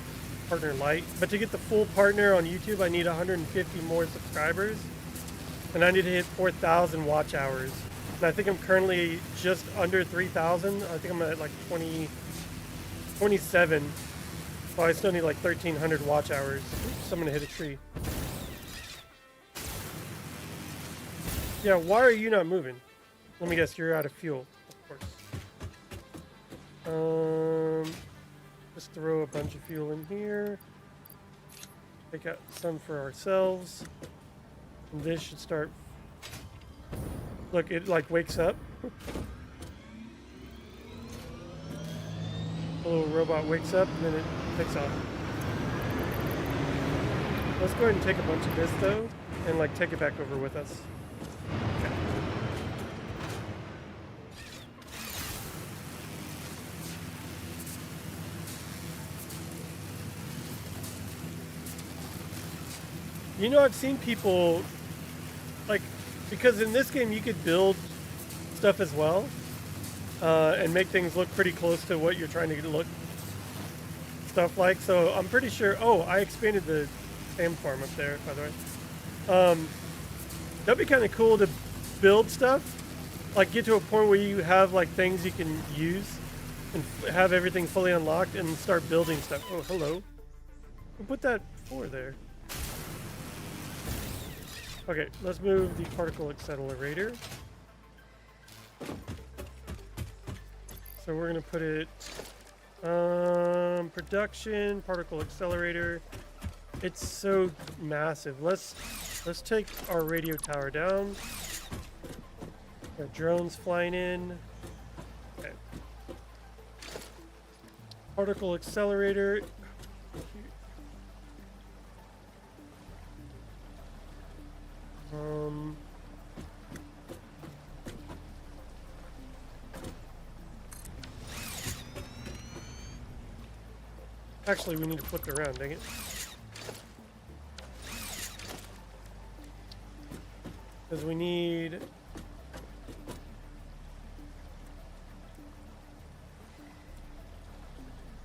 partner light. But to get the full partner on YouTube, I need 150 more subscribers, and I need to hit 4,000 watch hours. And I think I'm currently just under 3,000. I think I'm at like 27. So I still need like 1,300 watch hours. Oops, I'm gonna hit a tree. Yeah, why are you not moving? Let me guess, you're out of fuel, of course. Just throw a bunch of fuel in here. Take out some for ourselves. And this should start... Look, it like wakes up. The little robot wakes up and then it takes off. Let's go ahead and take a bunch of this though, and like take it back over with us. Okay. You know, I've seen people like, because in this game you could build stuff as well. And make things look pretty close to what you're trying to look stuff like. So I'm pretty sure. Oh, I expanded the salmon farm up there, by the way. That'd be kind of cool to build stuff, like get to a point where you have like things you can use and have everything fully unlocked and start building stuff. Oh, hello. Who put that for there? Okay, let's move the particle accelerator. So we're gonna put it production particle accelerator. It's so massive. Let's take our radio tower down. Got drones flying in. Okay. Particle accelerator. Actually, we need to flip it around, dang it. Because we need...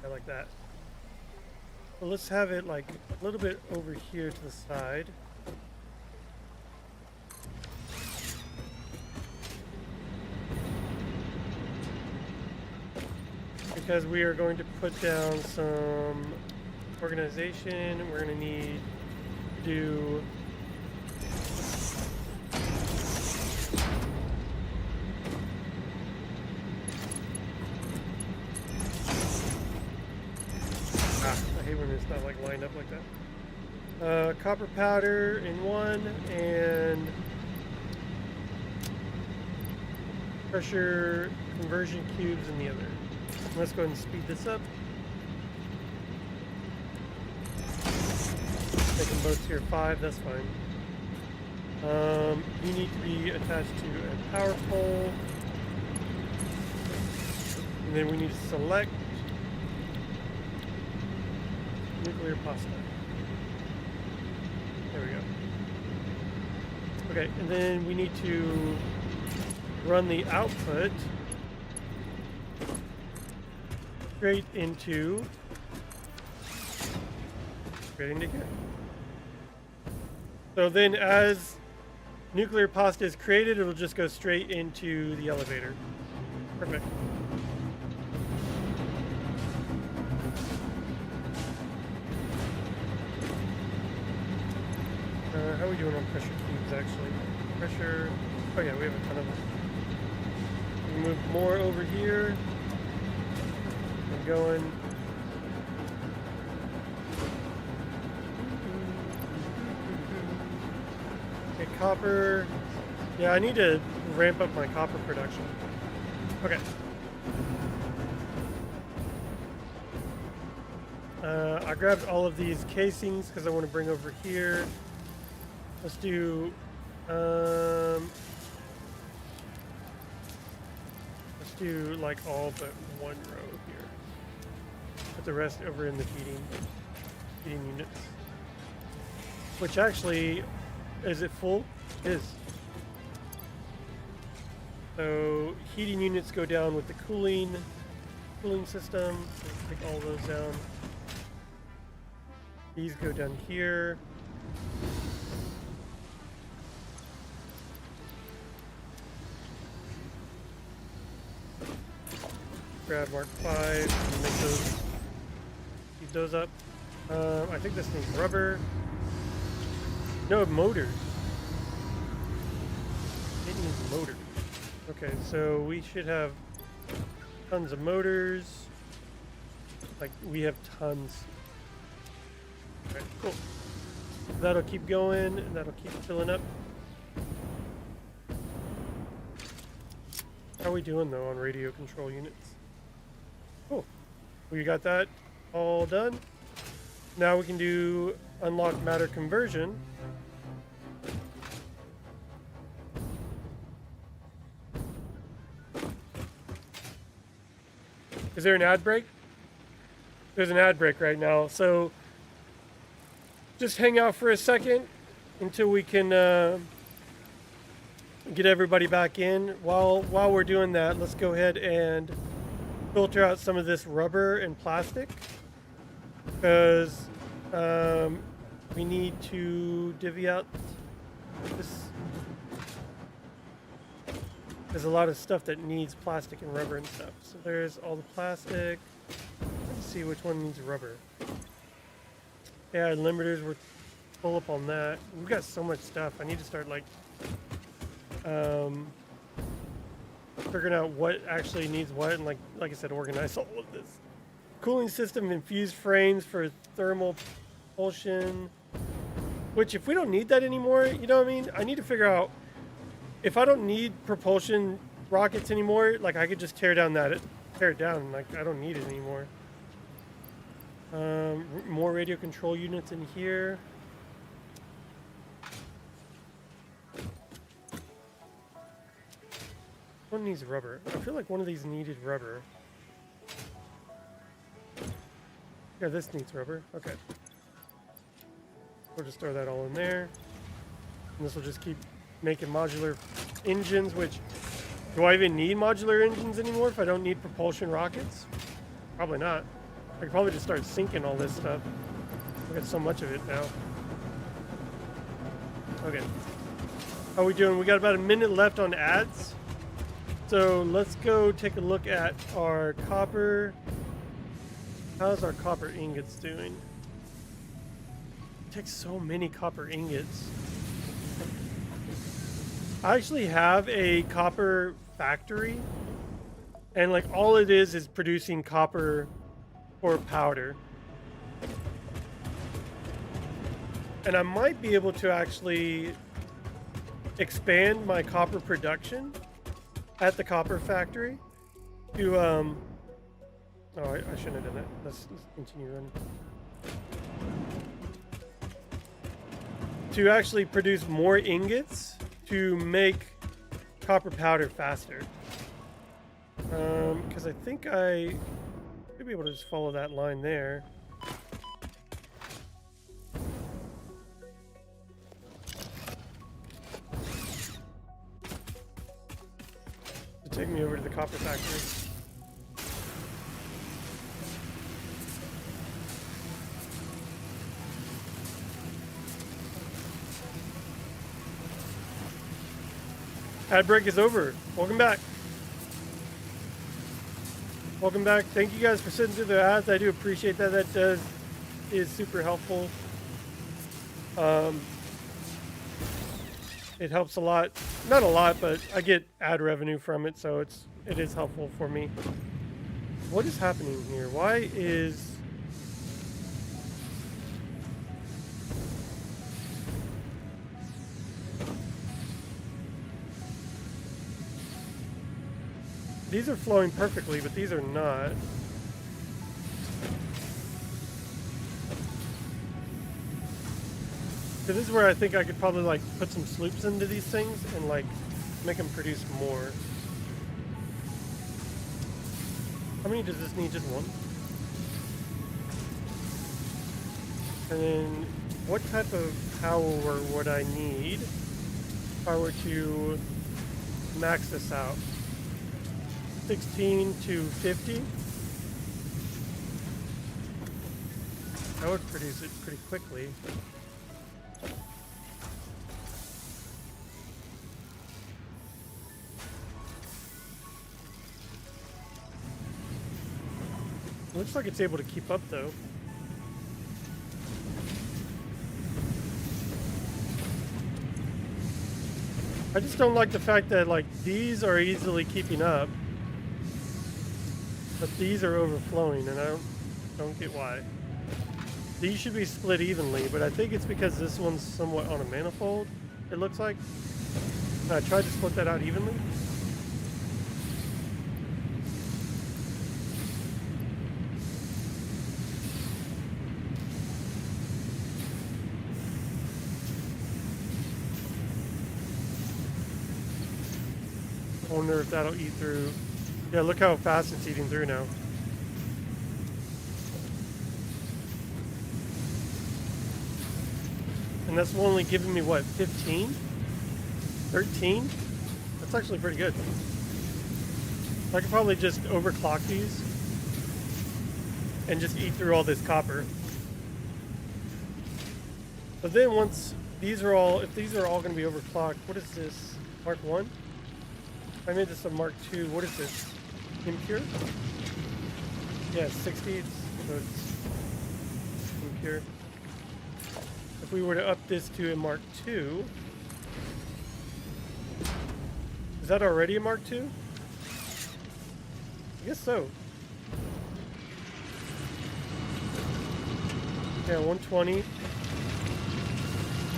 I like that. Well, let's have it like a little bit over here to the side. Because we are going to put down some organization. We're going to need to do hate when it's not like lined up like that. Copper powder in one and pressure conversion cubes in the other. Let's go ahead and speed this up. Make them both tier 5, that's fine. You need to be attached to a power pole. And then we need to select nuclear pasta. There we go. Okay, and then we need to run the output straight into here. So then as nuclear pasta is created, it'll just go straight into the elevator. Perfect. How are we doing on pressure cubes actually? Pressure, oh yeah, we have a ton of them. We move more over here. I'm going. Okay, copper. Yeah, I need to ramp up my copper production. Okay. I grabbed all of these casings because I want to bring over here. Let's do like all but one row here. Put the rest over in the heating units. Which actually, is it full? It is. So heating units go down with the cooling system. So take all those down. These go down here. Grab Mark 5 and make those, keep those up. I think this needs rubber. No, motors. It needs motors. Okay, so we should have tons of motors. Like, we have tons. Okay, cool. That'll keep going, and that'll keep filling up. How are we doing, though, on radio control units? Cool. We got that all done. Now we can do unlock matter conversion. Is there an ad break? There's an ad break right now, so just hang out for a second until we can get everybody back in. While we're doing that, let's go ahead and filter out some of this rubber and plastic, because we need to divvy out this. There's a lot of stuff that needs plastic and rubber and stuff. So there's all the plastic. Let's see which one needs rubber. Yeah, limiters, we're full up on that. We've got so much stuff. I need to start like figuring out what actually needs what, and like I said, organize all of this. Cooling system, infused frames for thermal propulsion. Which, if we don't need that anymore, you know what I mean? I need to figure out if I don't need propulsion rockets anymore. Like, I could just tear it down. Like, I don't need it anymore. More radio control units in here. One needs rubber. I feel like one of these needed rubber. Yeah, this needs rubber. Okay. We'll just throw that all in there. And this will just keep making modular engines, which, do I even need modular engines anymore if I don't need propulsion rockets? Probably not. I could probably just start sinking all this stuff. Look at so much of it now. Okay. How are we doing? We got about a minute left on ads. So let's go take a look at our copper. How's our copper ingots doing? It takes so many copper ingots. I actually have a copper factory, and like all it is producing copper or powder. And I might be able to actually expand my copper production at the copper factory to oh, I shouldn't have done that. Let's continue running. To actually produce more ingots to make copper powder faster. Because I think I should be able to just follow that line there. To take me over to the copper factory. Ad break is over. Welcome back. Welcome back. Thank you guys for sitting through the ads. I do appreciate that. That is super helpful. It helps a lot. Not a lot, but I get ad revenue from it, so it is helpful for me. What is happening here? Why is... These are flowing perfectly, but these are not. So this is where I think I could probably like put some sloops into these things and like make them produce more. How many does this need? Just one? And then what type of power would I need if I were to max this out? 16 to 50. That would produce it pretty quickly. Looks like it's able to keep up though. I just don't like the fact that like these are easily keeping up, but these are overflowing, and I don't get why. These should be split evenly, but I think it's because this one's somewhat on a manifold, it looks like. And I tried to split that out evenly. I wonder if that'll eat through. Yeah, look how fast it's eating through now. And that's only giving me, what, 15? 13? That's actually pretty good. I could probably just overclock these and just eat through all this copper. But then once these are all, if these are all going to be overclocked, what is this? Mark 1? I made this a Mark 2. What is this? Impure? Yeah, it's 60, so it's impure. If we were to up this to a Mark 2, is that already a Mark 2? I guess so. Yeah, 120.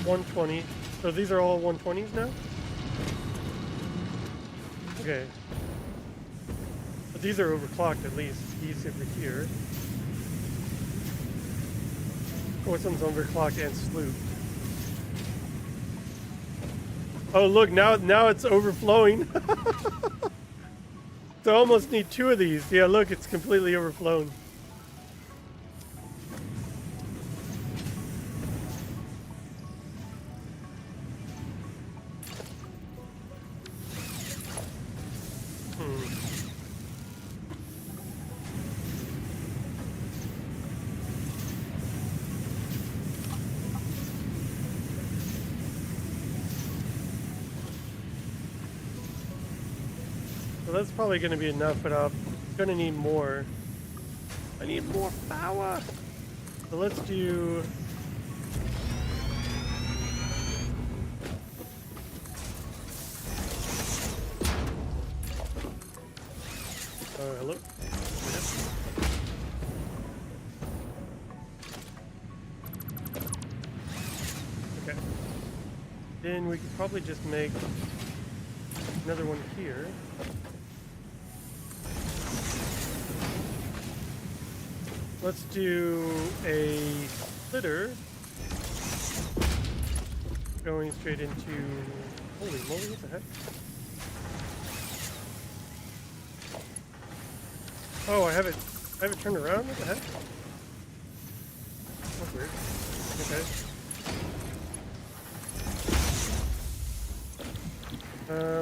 120. So these are all 120s now? Okay. But these are overclocked at least. These over here. This one's overclocked and slooped. Oh look, now it's overflowing. So I almost need 2 of these. Yeah, look, it's completely overflown. So that's probably going to be enough, but I'm going to need more. I need more power. So let's do... hello? then we could probably just make another one here. Let's do a splitter going straight into, holy moly, what the heck? Oh, I have it turned around? What the heck? That's weird. Okay.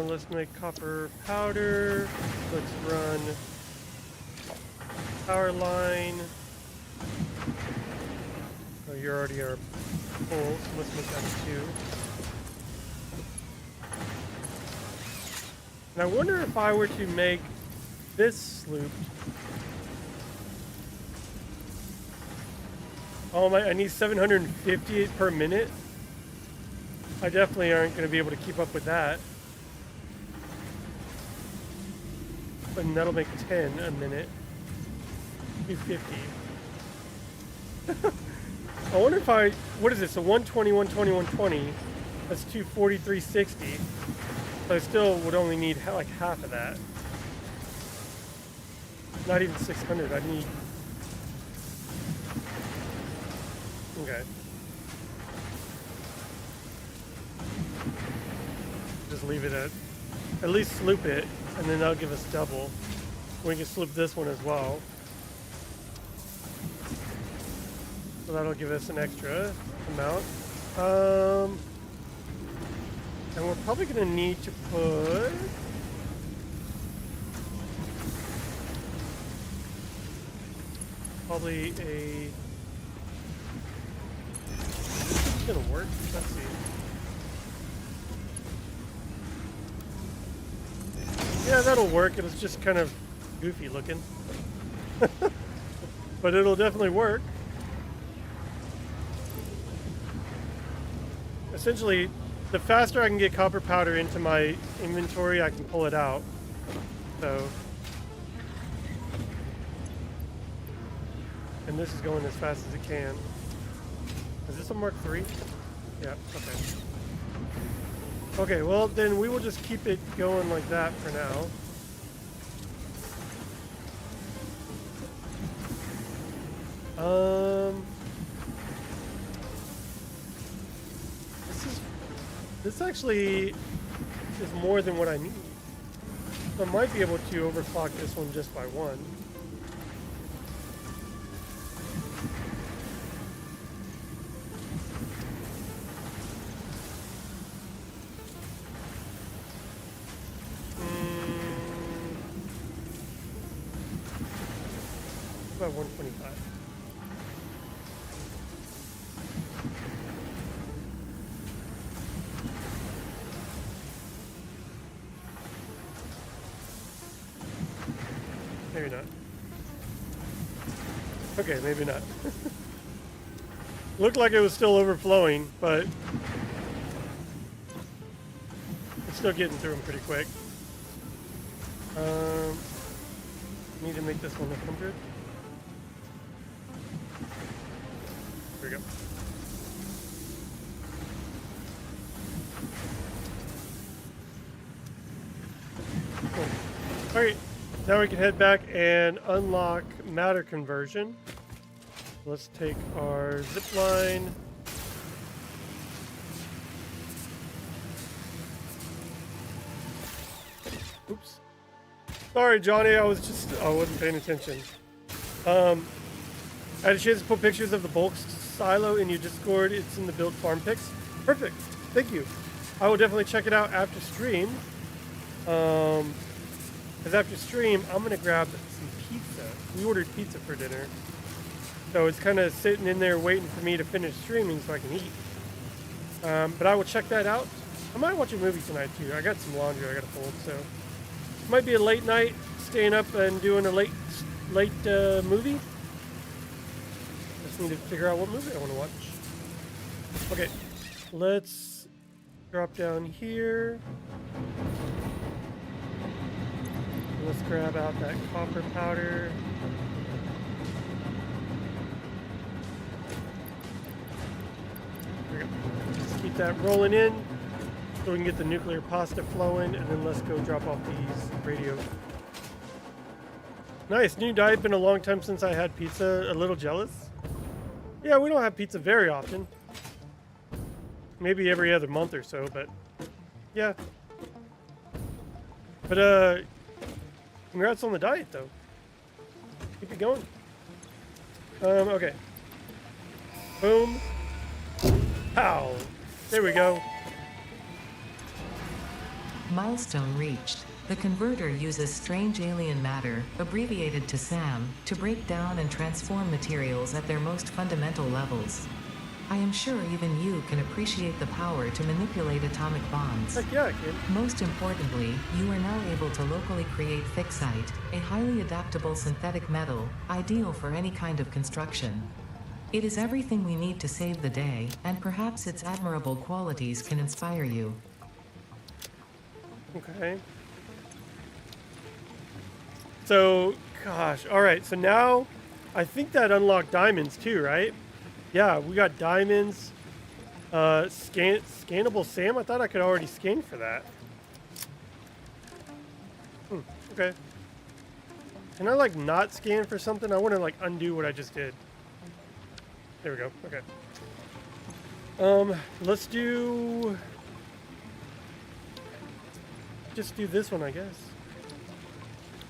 Let's make copper powder. Let's run power line. Oh, you already are full, so let's make that a 2. And I wonder if I were to make this sloop. Oh my, I need 758 per minute. I definitely aren't going to be able to keep up with that. And that'll make 10 a minute. 250. I wonder if what is this? So 120, 120, 120. That's 240, 360. So I still would only need like half of that. Not even 600. I need. Okay. Just leave it at least sloop it, and then that'll give us double. We can sloop this one as well. So that'll give us an extra amount. And we're probably going to need to put probably a. It's going to work. Let's see. Yeah, that'll work. It's just kind of goofy looking. But it'll definitely work. Essentially, the faster I can get copper powder into my inventory, I can pull it out. So, and this is going as fast as it can. Is this a Mark III? Yeah, okay. Okay, well then we will just keep it going like that for now. This actually is more than what I need. I might be able to overclock this one just by 1. About 125. Maybe not. Okay, maybe not. Looked like it was still overflowing, but it's still getting through them pretty quick. Need to make this one 100. There we go. Cool. All right. Now we can head back and unlock matter conversion. Let's take our zip line. Oops. Sorry, Johnny, I wasn't paying attention. I had a chance to put pictures of the bulk silo in your Discord. It's in the build farm picks. Perfect. Thank you. I will definitely check it out after stream. Because after stream, I'm going to grab some pizza. We ordered pizza for dinner. So it's kind of sitting in there waiting for me to finish streaming so I can eat. But I will check that out. I might watch a movie tonight too. I got some laundry I got to fold, so it might be a late night, staying up and doing a late movie. Just need to figure out what movie I want to watch. Okay, let's drop down here. Let's grab out that copper powder. There we go. Just keep that rolling in. So we can get the nuclear pasta flowing, and then let's go drop off these radios. Nice, new diet. Been a long time since I had pizza. A little jealous. Yeah, we don't have pizza very often. Maybe every other month or so, but yeah. But congrats on the diet though. Keep it going. Okay. Boom. Pow. There we go. Milestone reached. The converter uses strange alien matter, abbreviated to SAM, to break down and transform materials at their most fundamental levels. I am sure even you can appreciate the power to manipulate atomic bonds. Heck yeah, kid. Most importantly, you are now able to locally create fixite, a highly adaptable synthetic metal, ideal for any kind of construction. It is everything we need to save the day, and perhaps its admirable qualities can inspire you. Okay. So, gosh, all right. So now, I think that unlocked diamonds too, right? Yeah, we got diamonds. Scannable SAM. I thought I could already scan for that. Okay. Can I like not scan for something? I want to like undo what I just did. There we go. Okay. Let's do. Just do this one, I guess.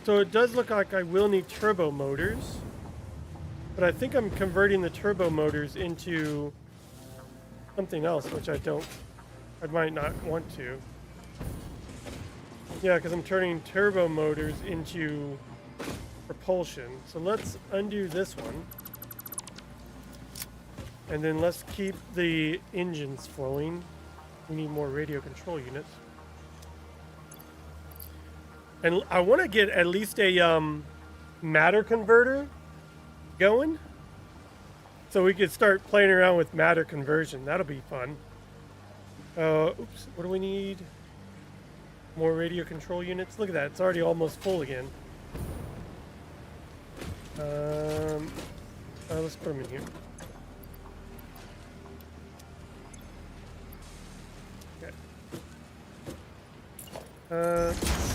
So it does look like I will need turbo motors, but I think I'm converting the turbo motors into something else, which I might not want to. Yeah, because I'm turning turbo motors into propulsion. So let's undo this one. And then let's keep the engines flowing. We need more radio control units. And I want to get at least a matter converter going, so we could start playing around with matter conversion. That'll be fun. Oops, what do we need? More radio control units. Look at that, it's already almost full again. Let's put them in here.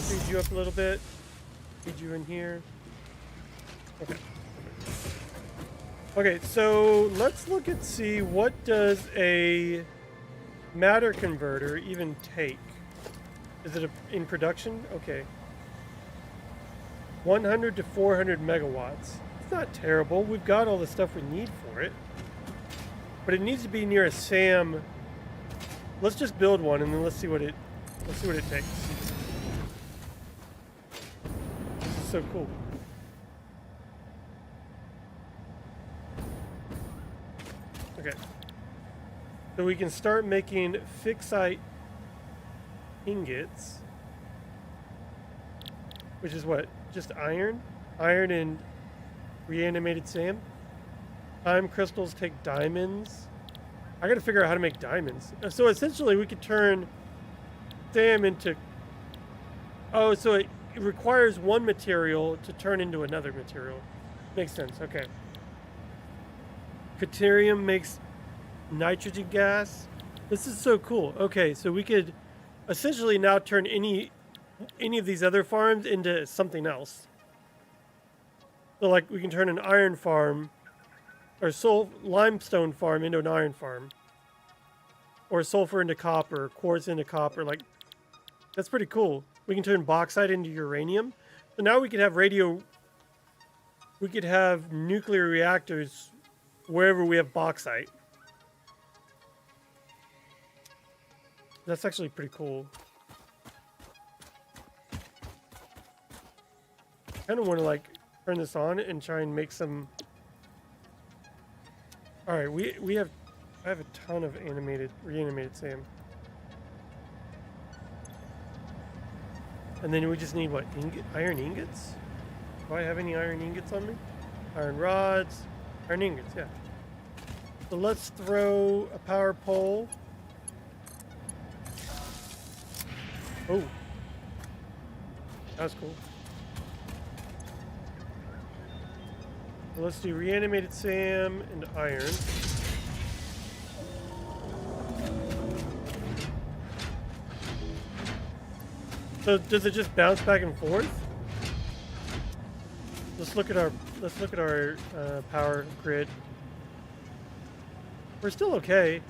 Speed you up a little bit. Speed you in here. Okay. Okay, so let's look and see what does a matter converter even take. Is it in production? Okay. 100 to 400 megawatts. It's not terrible. We've got all the stuff we need for it. But it needs to be near a SAM. Let's just build one and then let's see what it takes. This is so cool. Okay. So we can start making fixite ingots. Which is what? Just iron? Iron and reanimated SAM? Time crystals take diamonds. I gotta figure out how to make diamonds. So essentially we could turn SAM into... Oh, so it requires one material to turn into another material. Makes sense, okay. Deuterium makes nitrogen gas. This is so cool. Okay, so we could essentially now turn any of these other farms into something else. So like we can turn an iron farm or limestone farm into an iron farm. Or sulfur into copper, quartz into copper. Like, that's pretty cool. We can turn bauxite into uranium. So now we could have nuclear reactors wherever we have bauxite. That's actually pretty cool. I kind of want to like turn this on and try and make some... Alright, I have a ton of reanimated SAM. And then we just need what? Iron ingots? Do I have any iron ingots on me? Iron rods, iron ingots, yeah. So let's throw a power pole. Oh. That was cool. So let's do reanimated SAM and iron. So does it just bounce back and forth? Let's look at our power grid. We're still okay.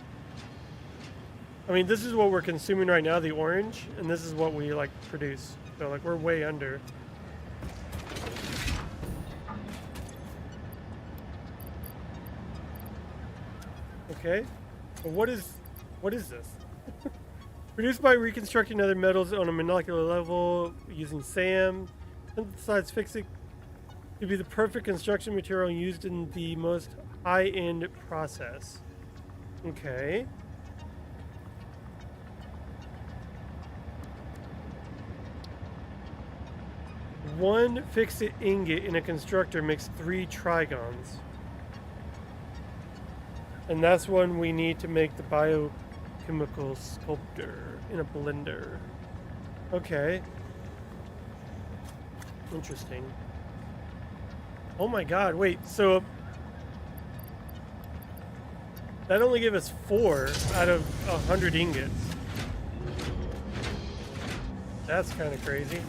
I mean, this is what we're consuming right now, the orange, and this is what we like produce. So like we're way under. Okay. But what is this? Produced by reconstructing other metals on a molecular level using SAM. Synthesize fixing to be the perfect construction material used in the most high-end process. Okay. One fixed ingot in a constructor makes 3 trigons. And that's when we need to make the biochemical sculptor in a blender. Okay. Interesting. Oh my god, wait, so that only gave us 4 out of 100 ingots. That's kind of crazy.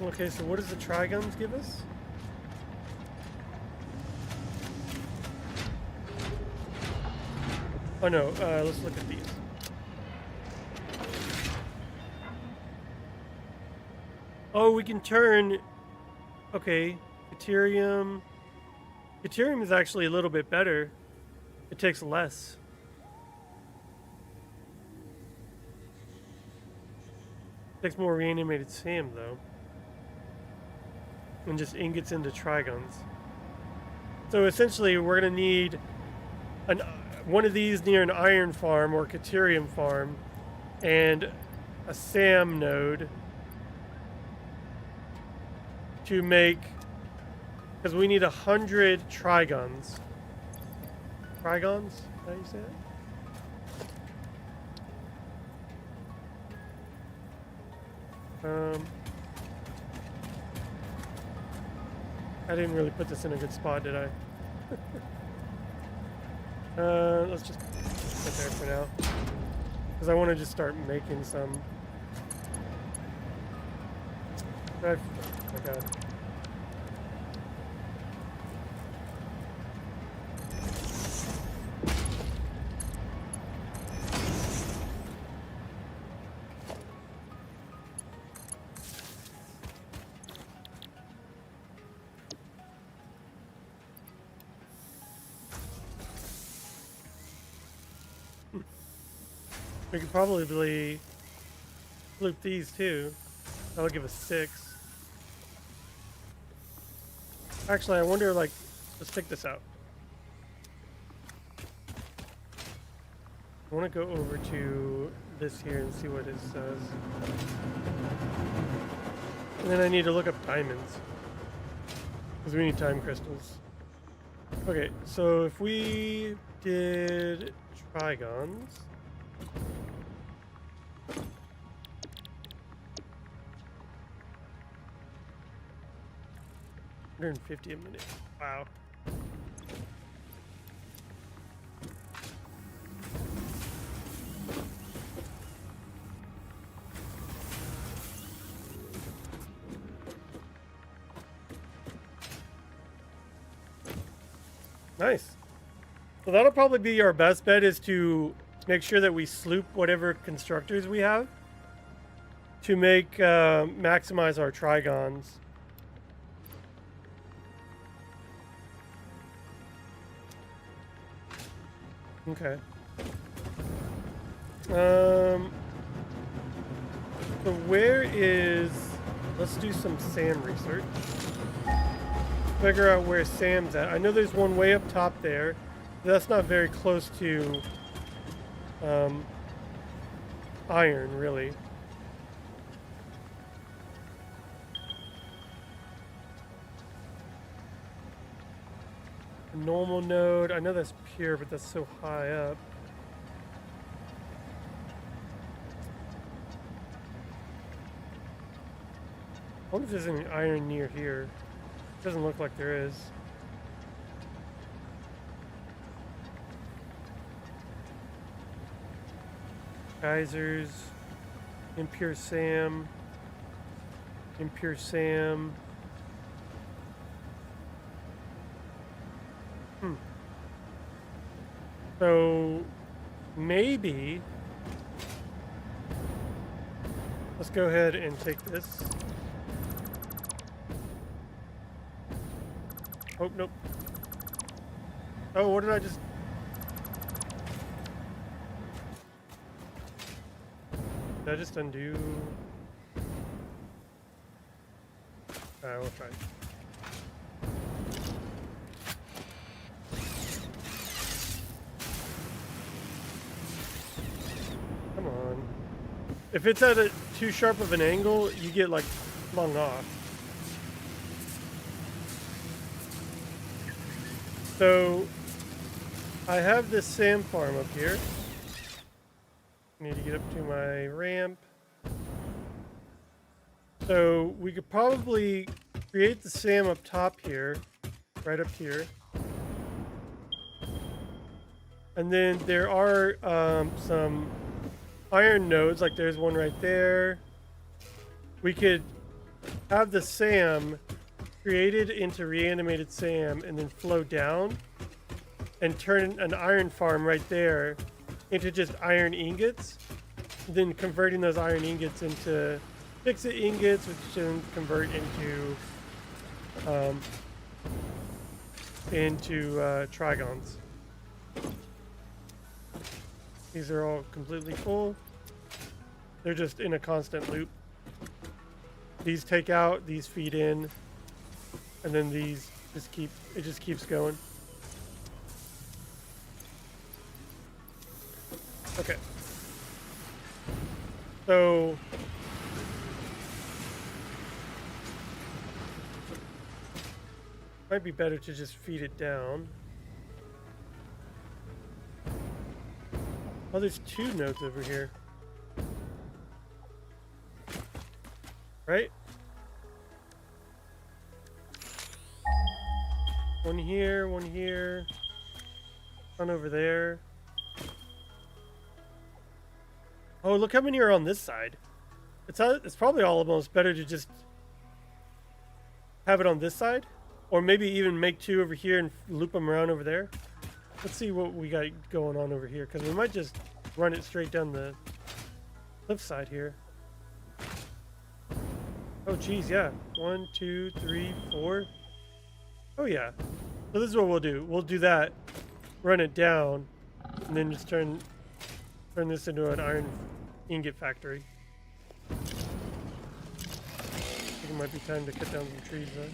Okay, so what does the trigons give us? Oh no, let's look at these. Oh, we can turn... Okay, Deuterium. Deuterium is actually a little bit better. It takes less. Takes more reanimated SAM though. And just ingots into trigons. So essentially we're going to need one of these near an iron farm or Deuterium farm and a SAM node to make, because we need 100 trigons. Trigons? Is that how you say it? I didn't really put this in a good spot, did I? Let's just put it there for now. Because I want to just start making some. Oh my god. We could probably loop these too. That'll give us 6. Actually, I wonder, like, let's take this out. I want to go over to this here and see what it says. And then I need to look up diamonds. Because we need time crystals. Okay, so if we did trigons... 150 a minute. Wow. Nice. So that'll probably be our best bet, is to make sure that we sloop whatever constructors we have to make maximize our trigons. Okay. So where is... Let's do some SAM research. Figure out where SAM's at. I know there's one way up top there. That's not very close to iron, really. Normal node. I know that's pure, but that's so high up. I wonder if there's any iron near here. Doesn't look like there is. Geysers, impure SAM, impure SAM. So maybe let's go ahead and take this. Oh, nope. Oh, what did I just... Did I just undo? Alright, we'll try. Come on. If it's at a too sharp of an angle, you get like flung off. So I have this sand farm up here. Need to get up to my ramp. So we could probably create the SAM up top here, right up here. And then there are some iron nodes, like there's one right there. We could have the SAM created into reanimated SAM and then flow down and turn an iron farm right there into just iron ingots, then converting those iron ingots into fix-it ingots, which then convert into trigons. These are all completely full. They're just in a constant loop. These take out, these feed in, and then these just keeps going. Okay. So might be better to just feed it down. Oh, there's two nodes over here. Right? One here, one over there. Oh, look how many are on this side. It's probably almost better to just have it on this side, or maybe even make two over here and loop them around over there. Let's see what we got going on over here, because we might just run it straight down the cliff side here. Oh, geez, yeah. 1, 2, 3, 4. Oh, yeah. So this is what we'll do. We'll do that, run it down, and then just turn this into an iron ingot factory. I think it might be time to cut down some trees, though.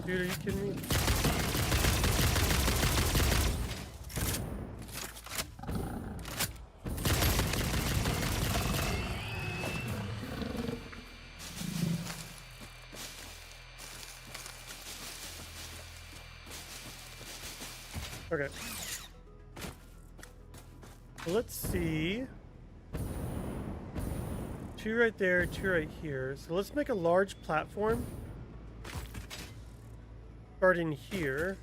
Dude, are you kidding me? Okay. Well, let's see. Two right there, two right here. So let's make a large platform. Starting here.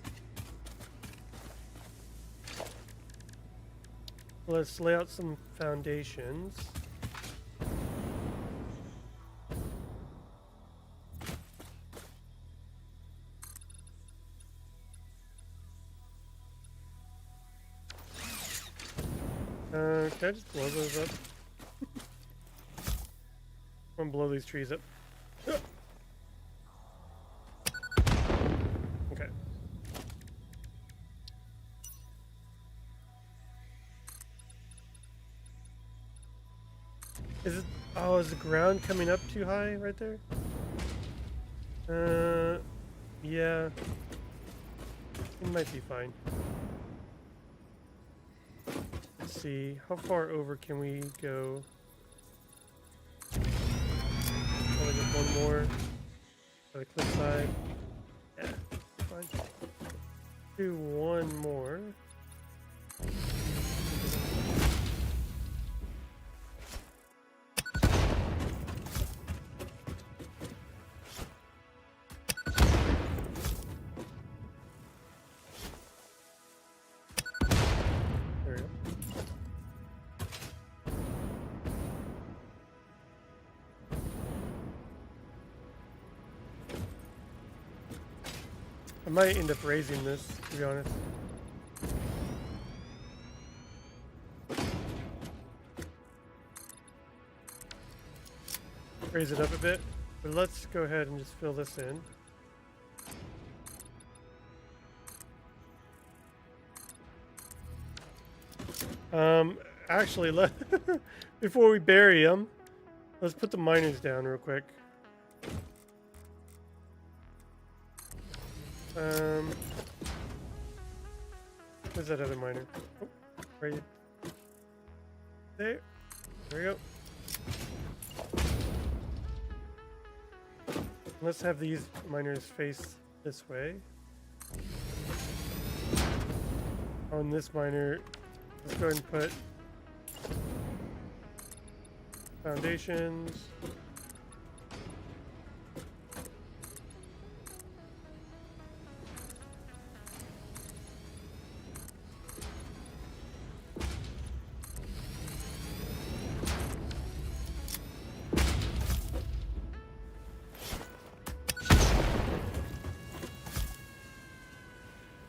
Let's lay out some foundations. Can I just blow those up? I'm gonna blow these trees up. Okay. Is it? Oh, is the ground coming up too high right there? Yeah. It might be fine. Let's see, how far over can we go? Probably just one more. On the cliff side. Yeah, fine. Do one more. I might end up raising this, to be honest. Raise it up a bit. But let's go ahead and just fill this in. Actually, before we bury them, let's put the miners down real quick. Where's that other miner? Oh, right there. There we go. Let's have these miners face this way. On this miner, let's go ahead and put foundations.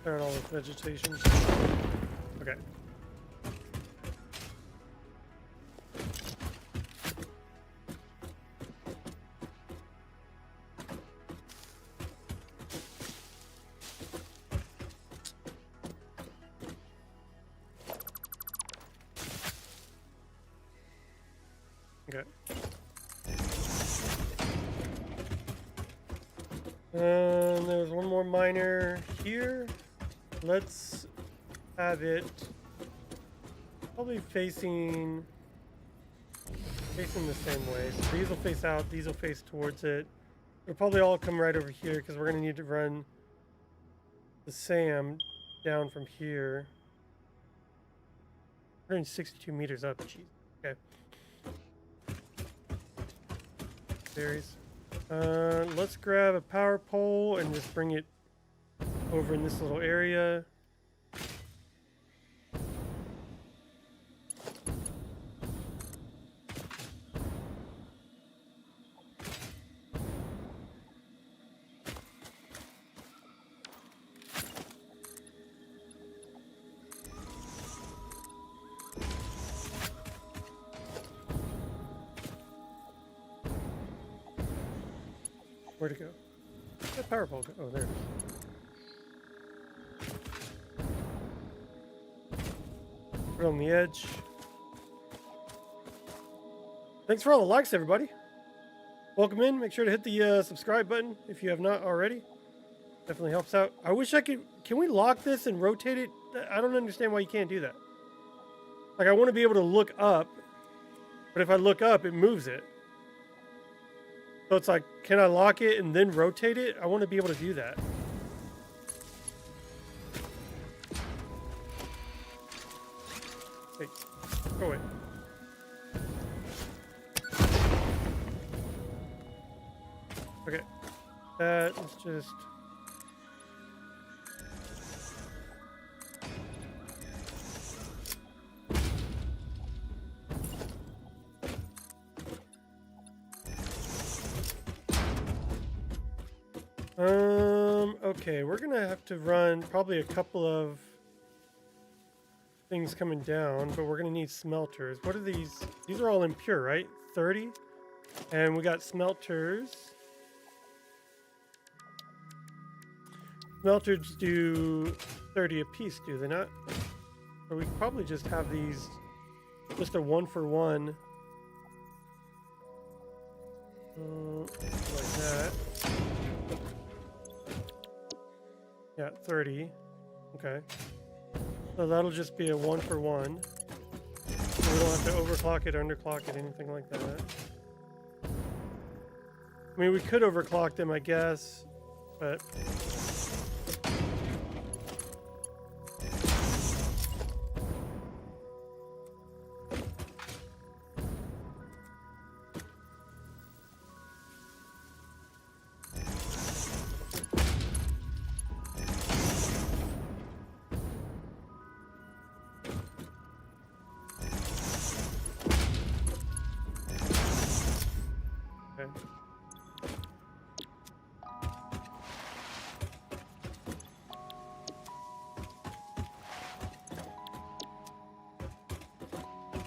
Clear out all this vegetation. Okay. Okay. And there's one more miner here. Let's have it probably facing the same way. So these will face out, these will face towards it. They'll probably all come right over here because we're going to need to run the SAM down from here. 162 meters up. Jeez. Okay. Berries. Let's grab a power pole and just bring it over in this little area. Where'd it go? Where'd that power pole go? Oh, there it is. Put it on the edge. Thanks for all the likes, everybody. Welcome in. Make sure to hit the subscribe button if you have not already. Definitely helps out. I wish I could... Can we lock this and rotate it? I don't understand why you can't do that. Like, I want to be able to look up, but if I look up, it moves it. So it's like, can I lock it and then rotate it? I want to be able to do that. Hey, go away. Okay. That is just... Okay, we're gonna have to run probably a couple of things coming down, but we're gonna need smelters. What are these? These are all impure, right? 30. And we got smelters. Smelters do 30 a piece, do they not? Or we could probably just have these just a 1-for-1. Like that. Yeah, 30. Okay. So that'll just be a 1-for-1. So we don't have to overclock it, underclock it, anything like that. I mean, we could overclock them, I guess, but...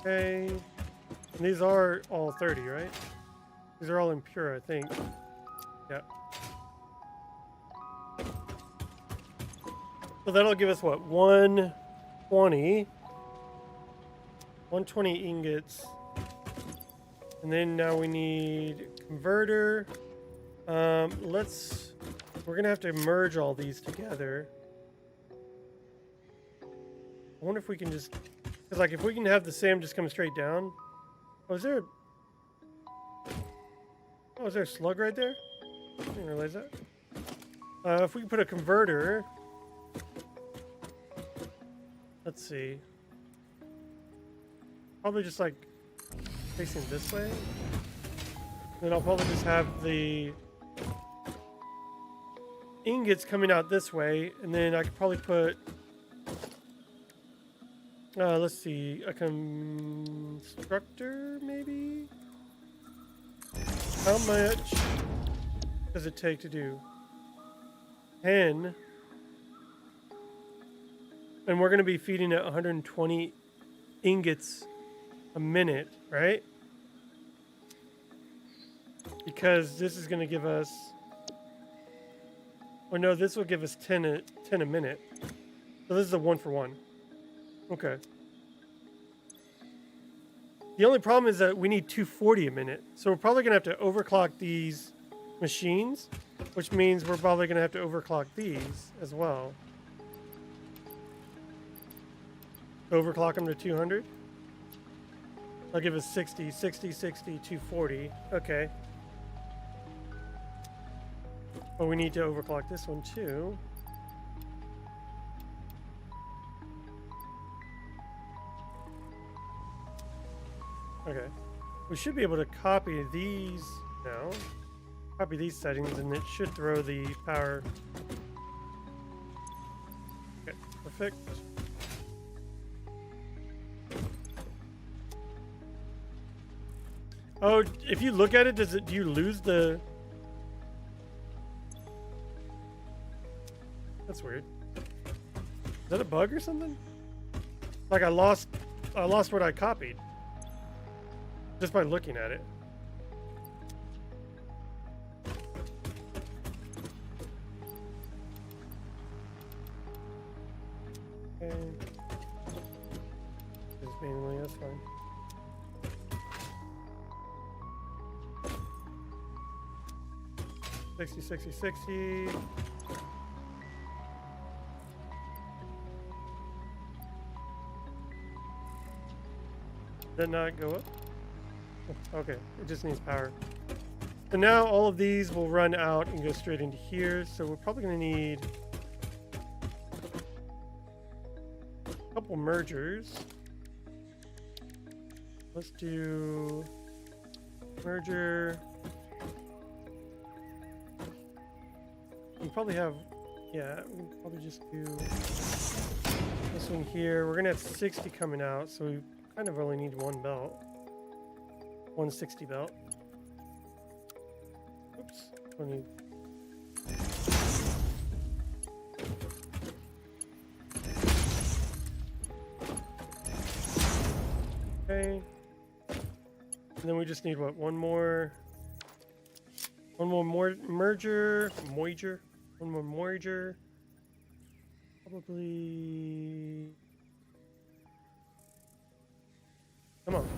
Okay. And these are all 30, right? These are all impure, I think. Yeah. So that'll give us what? 120. 120 ingots. And then now we need converter. We're gonna have to merge all these together. I wonder if we can just, because like if we can have the SAM just come straight down. Oh, is there a slug right there? I didn't realize that. If we can put a converter, let's see. Probably just like facing this way. Then I'll probably just have the ingots coming out this way, and then I could probably put, let's see, a constructor maybe? How much does it take to do? 10. And we're going to be feeding it 120 ingots a minute, right? Because this is going to give us, or no, this will give us 10 a minute. So this is a 1-for-1. Okay. The only problem is that we need 240 a minute. So we're probably going to have to overclock these machines, which means we're probably going to have to overclock these as well. Overclock them to 200. I'll give us 60, 60, 60, 240. Okay. But we need to overclock this one too. Okay. We should be able to copy these now. Copy these settings and it should throw the power. Okay, perfect. Oh, if you look at it, do you lose the... That's weird. Is that a bug or something? Like I lost what I copied. Just by looking at it. Okay. Just manually, that's fine. Sixty, 60, 60. Did that not go up? Okay, it just needs power. So now all of these will run out and go straight into here. So we're probably going to need a couple mergers. Let's do merger. We probably have, yeah, we can probably just do this one here. We're going to have 60 coming out, so we kind of only need one belt. 160 belt. Oops. 20. Okay. And then we just need what? One more merger. One more merger. Probably. Come on.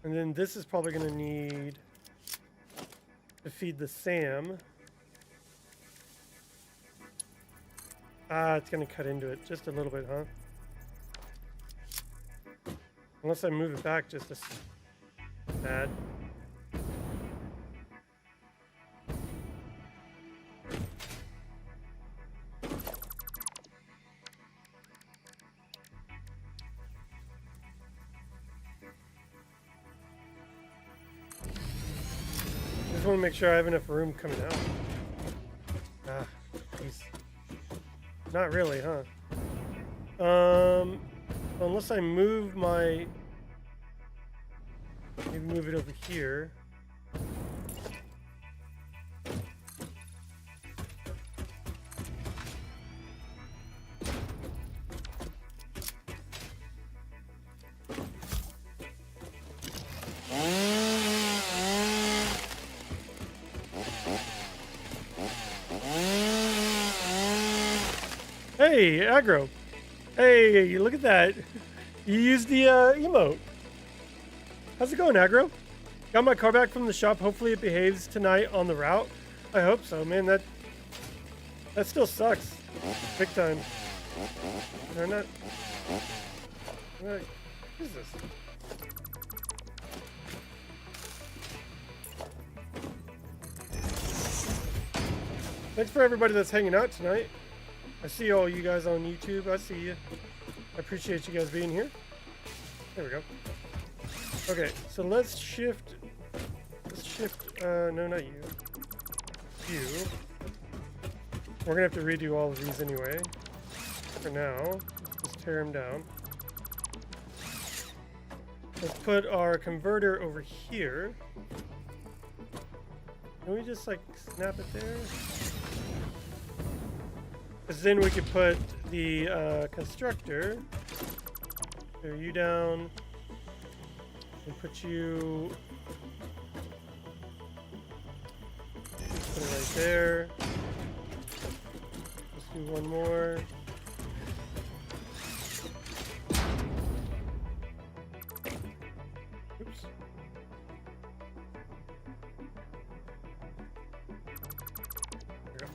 And then this is probably going to need to feed the SAM. Ah, it's going to cut into it just a little bit, huh? Unless I move it back just a tad. Just want to make sure I have enough room coming out. Ah, jeez. Not really, huh? Unless I move my... Maybe move it over here. Hey, aggro. Hey, look at that. You used the emote. How's it going, aggro? Got my car back from the shop. Hopefully it behaves tonight on the route. I hope so, man. That still sucks. Big time. They're not. What is this? Thanks for everybody that's hanging out tonight. I see all you guys on YouTube. I see you. I appreciate you guys being here. There we go. Okay, so let's shift. No, not you. You. We're gonna have to redo all of these anyway. For now, let's just tear them down. Let's put our converter over here. Can we just like snap it there? Because then we could put the constructor. Tear you down. And put you. Put it right there. Let's do one more. Oops. There we go.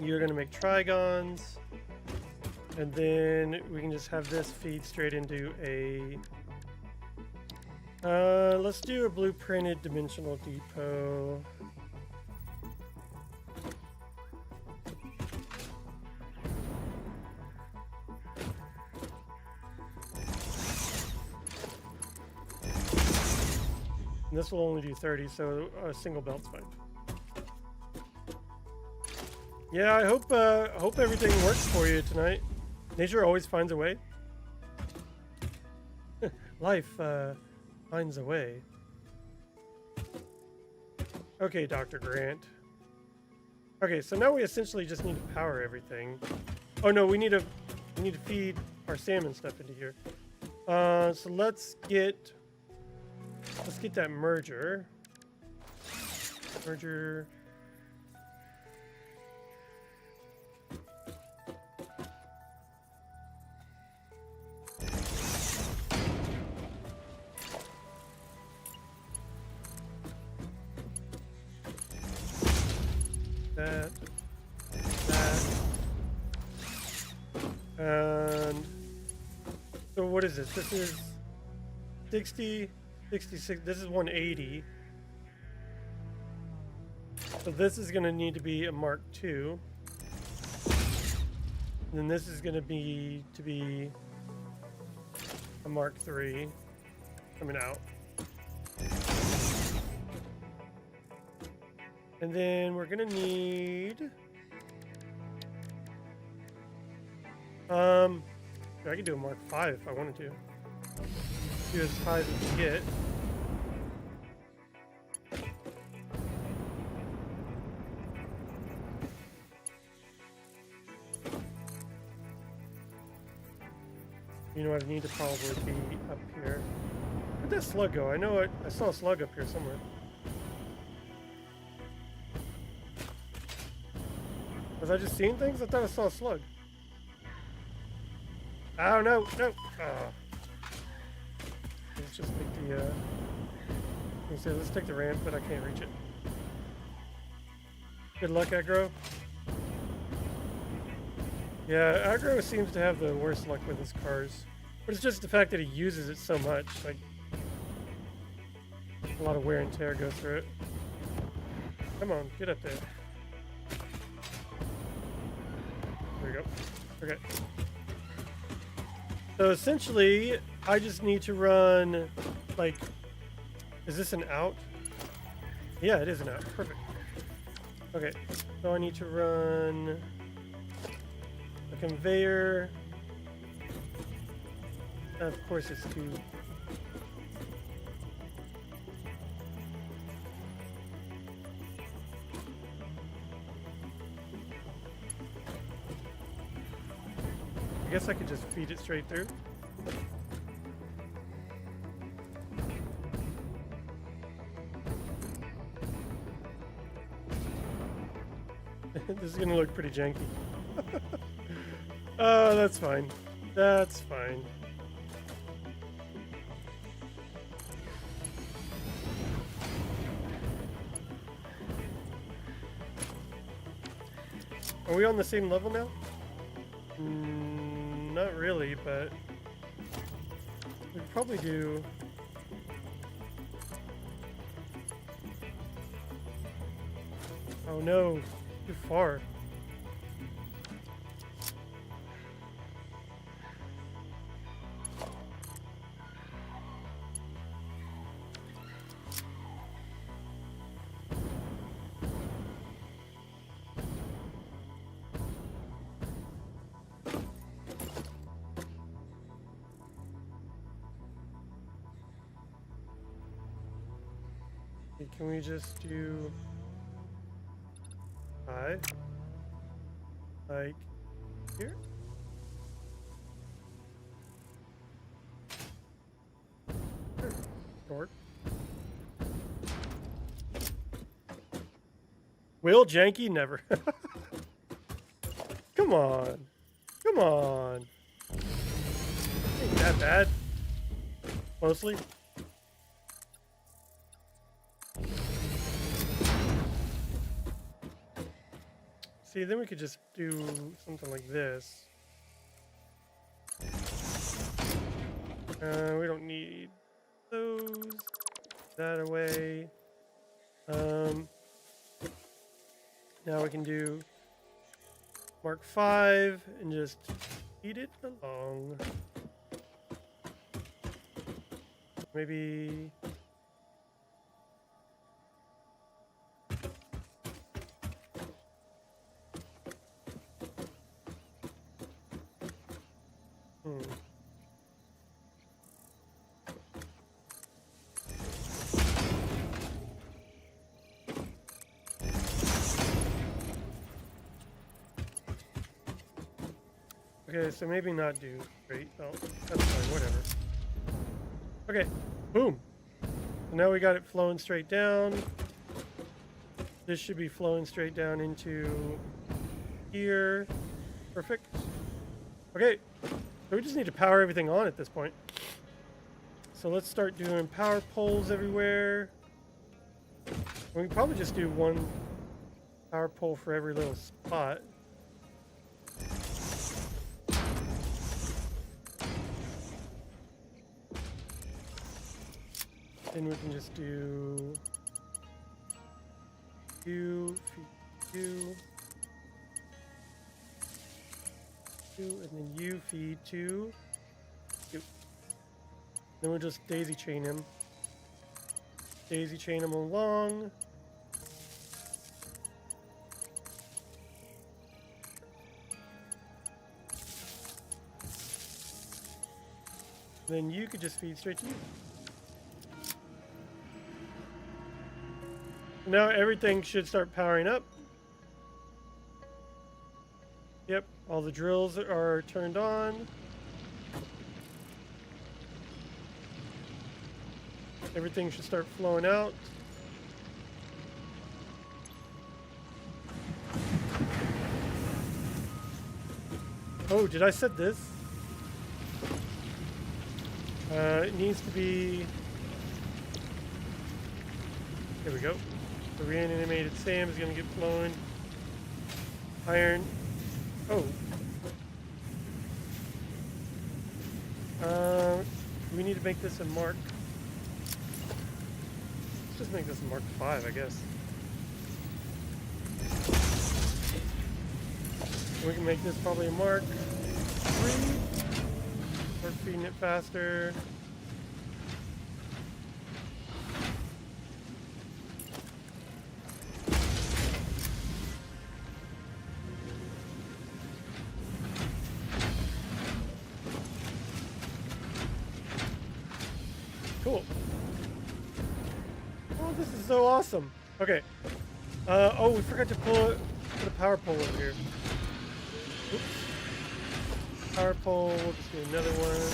You're gonna make trigons. And then we can just have this feed straight into a... let's do a blueprinted dimensional depot. And this will only do 30, so a single belt's fine. Yeah, I hope everything works for you tonight. Nature always finds a way. Life finds a way. Okay, Dr. Grant. Okay, so now we essentially just need to power everything. Oh no, we need to feed our salmon stuff into here. So let's get that merger. Merger. That. And so what is this? This is 60, 66. This is 180. So this is going to need to be a Mark II. And then this is going to be a Mark III coming out. And then we're gonna need I could do a Mark V if I wanted to. Do as high as we can get. You know what, I need to probably be up here. Where'd that slug go? I know I saw a slug up here somewhere. Was I just seeing things? I thought I saw a slug. Oh no, no. Let's just take the let's take the ramp, but I can't reach it. Good luck, aggro. Yeah, aggro seems to have the worst luck with his cars. But it's just the fact that he uses it so much. Like, a lot of wear and tear goes through it. Come on, get up there. There we go. Okay. So essentially, I just need to run, like, is this an out? Yeah, it is an out. Perfect. Okay, so I need to run a conveyor Of course it's too... I guess I could just feed it straight through. This is gonna look pretty janky. Oh, that's fine. That's fine. Are we on the same level now? Not really, but we could probably do... Oh no, too far. Okay, can we just do 5? Like here? Sure. Dork. Will janky? Never. Come on. Come on. Ain't that bad. Mostly. See, then we could just do something like this. We don't need those. That away. Now we can do Mark 5 and just feed it along. Maybe... Okay, so maybe not do straight. Oh, that's fine, whatever. Okay, boom. So now we got it flowing straight down. This should be flowing straight down into here. Perfect. Okay, so we just need to power everything on at this point. So let's start doing power poles everywhere. We can probably just do one power pole for every little spot. Then we can just do 2, feed 2, 2, and then you feed 2. Then we'll just daisy chain him. Daisy chain him along. Then you could just feed straight to you. Now everything should start powering up. Yep, all the drills are turned on. Everything should start flowing out. Oh, did I set this? It needs to be... There we go. The reanimated Sam is going to get flowing. Iron. Oh. We need to make this a mark. Let's just make this a mark 5, I guess. We can make this probably a mark 3. Start feeding it faster. Cool. Oh, this is so awesome. Okay. Oh, we forgot to put a power pole over here. Oops. Power pole. We'll just do another one.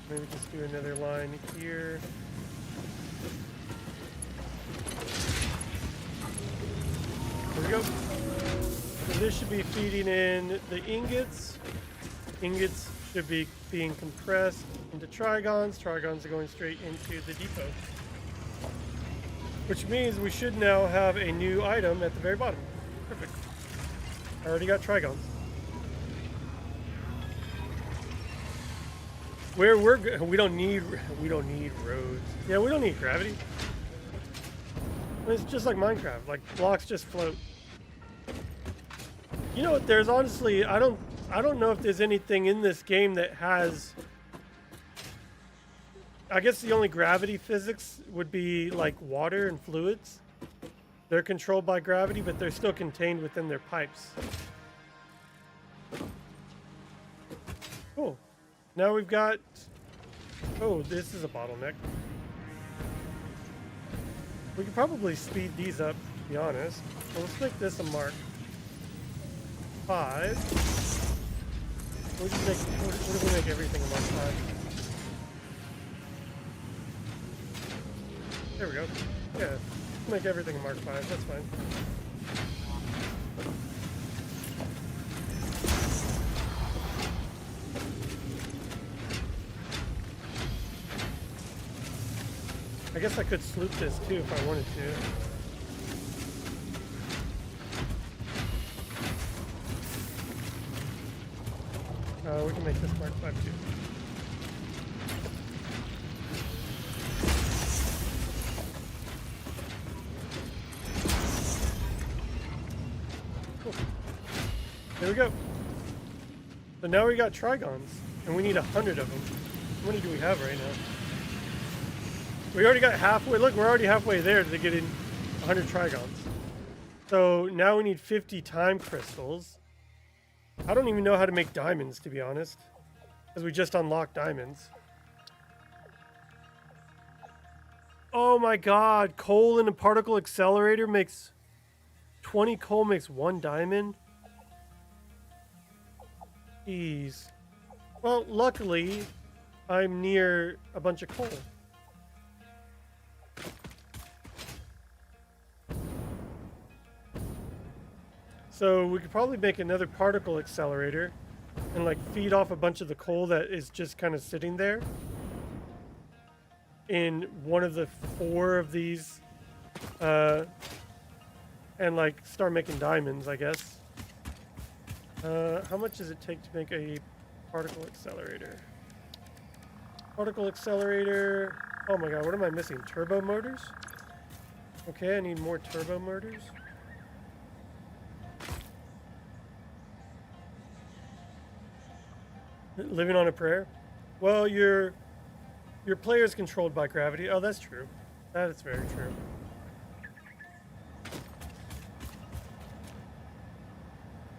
Maybe just do another line here. There we go. So this should be feeding in the ingots. Ingots should be being compressed into trigons. Trigons are going straight into the depot. Which means we should now have a new item at the very bottom. Perfect. I already got trigons. We don't need roads. Yeah, we don't need gravity. It's just like Minecraft. Like blocks just float. You know what? There's honestly, I don't know if there's anything in this game that has. I guess the only gravity physics would be like water and fluids. They're controlled by gravity, but they're still contained within their pipes. Cool. Now we've got. Oh, this is a bottleneck. We could probably speed these up, to be honest. So let's make this a Mark 5. We'll just make. What if we make everything a Mark 5? There we go. Yeah, make everything a Mark 5. That's fine. I guess I could sloop this too if I wanted to. We can make this Mark 5 too. Cool. There we go. So now we got trigons, and we need 100 of them. How many do we have right now? We already got halfway. Look, we're already halfway there to getting 100 trigons. So now we need 50 time crystals. I don't even know how to make diamonds, to be honest, because we just unlocked diamonds. Oh my god, coal in a particle accelerator makes 20 coal makes 1 diamond? Jeez. Well, luckily, I'm near a bunch of coal. So we could probably make another particle accelerator and like feed off a bunch of the coal that is just kind of sitting there in one of the 4 of these and like start making diamonds, I guess. How much does it take to make a particle accelerator? Particle accelerator. Oh my god, what am I missing? Turbo motors? Okay, I need more turbo motors. Living on a prayer? Well, your player is controlled by gravity. Oh, that's true. That is very true.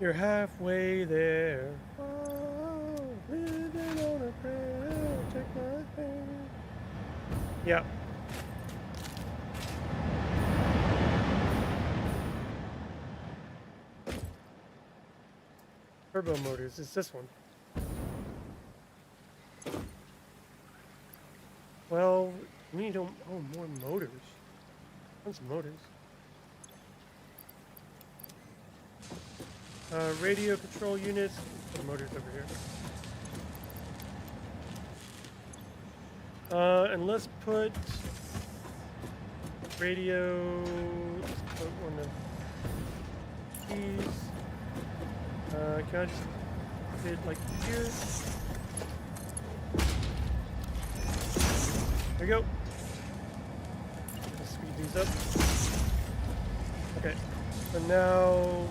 You're halfway there. Oh, living on a prayer. Take my hand. Yeah. Turbo motors. It's this one. Well, we need more motors. Tons of motors. Radio control units. Put the motors over here. And let's put radio. Let's put one of these. Can I just put it like here? There we go. Let's speed these up. Okay. So now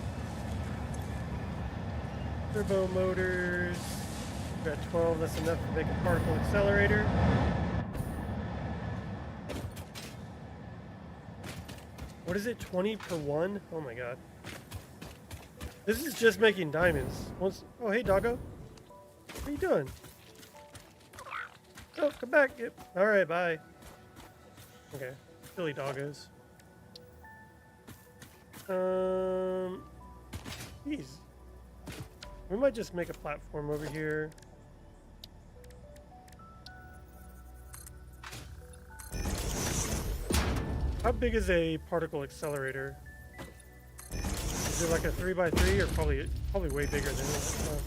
turbo motors. We've got 12. That's enough to make a particle accelerator. What is it? 20 per one? Oh my god. This is just making diamonds. Once, oh, hey, doggo. What are you doing? Oh, come back. Yep. All right, bye. Okay, silly doggos. Jeez. We might just make a platform over here. How big is a particle accelerator? Is it like a 3x3 or probably way bigger than that?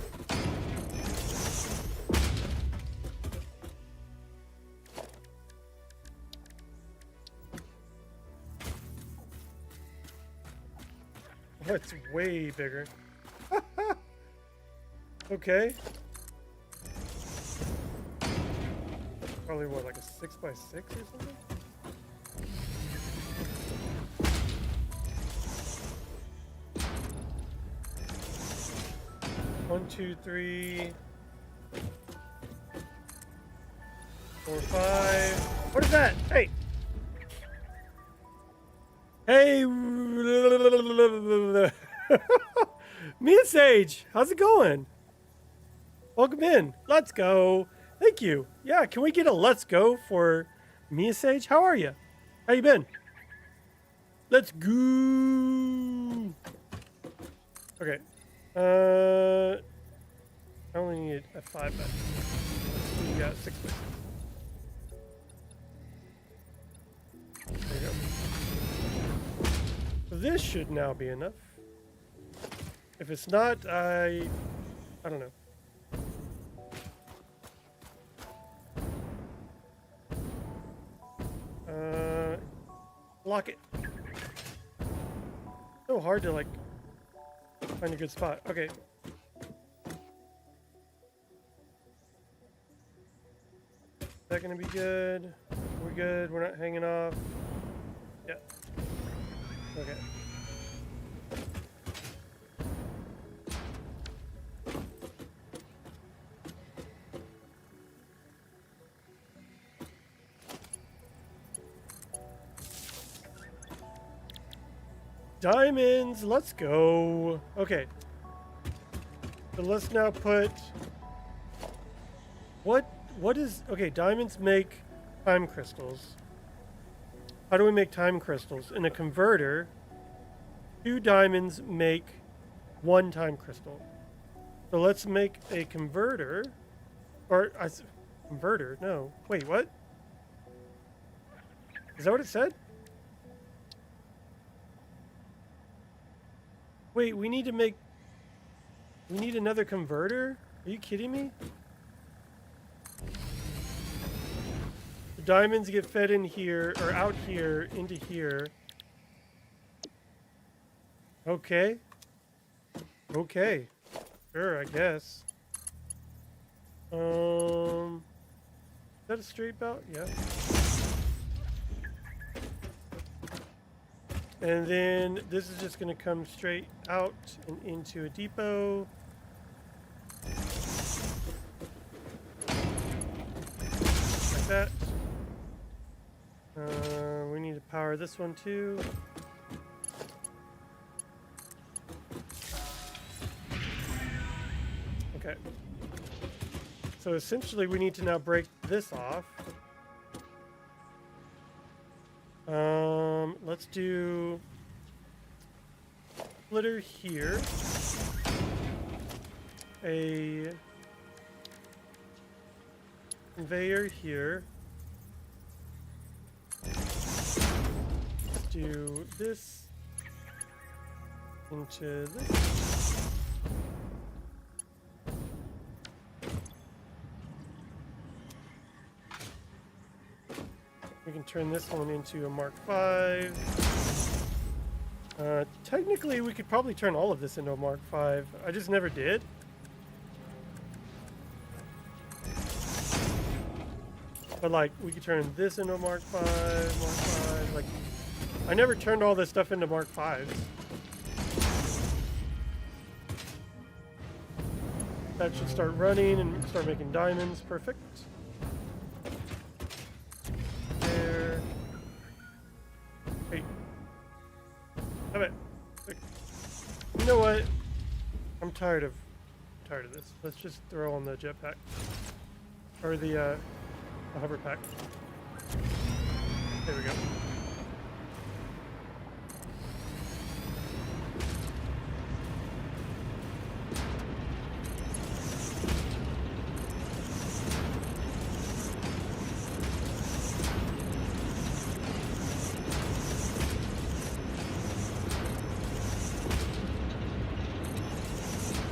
Oh, it's way bigger. Okay. Probably what, like a 6x6 or something? One, two, three, 4, 5. What is that? Hey! Hey! Me and Sage, how's it going? Welcome in. Let's go. Thank you. Yeah, can we get a let's go for me and Sage? How are you? How you been? Let's go. Okay. I only need a 5 back. You got 6 back. There you go. So this should now be enough. If it's not, I don't know. Lock it. So hard to like find a good spot. Okay. Is that gonna be good? We're good. We're not hanging off. Yeah. Okay. Diamonds, let's go. Okay. So let's now put what is okay, diamonds make time crystals. How do we make time crystals? In a converter, 2 diamonds make 1 time crystal. So let's make a converter converter. No. Wait, what? Is that what it said? Wait, we need another converter? Are you kidding me? The diamonds get fed in here, or out here, into here. Okay. Okay. Sure, I guess. Is that a straight belt? Yeah. And then this is just going to come straight out and into a depot. Like that. We need to power this one too. Okay. So essentially we need to now break this off. Let's do splitter here, a conveyor here. Let's do this into this. We can turn this one into a Mark V. Technically, we could probably turn all of this into a Mark V. I just never did. But like, we could turn this into a Mark V, Mark V. Like, I never turned all this stuff into Mark Vs. That should start running and start making diamonds. Perfect. There. Wait. Have it. Wait. You know what? tired of this. Let's just throw on the jetpack. Or the hover pack. There we go.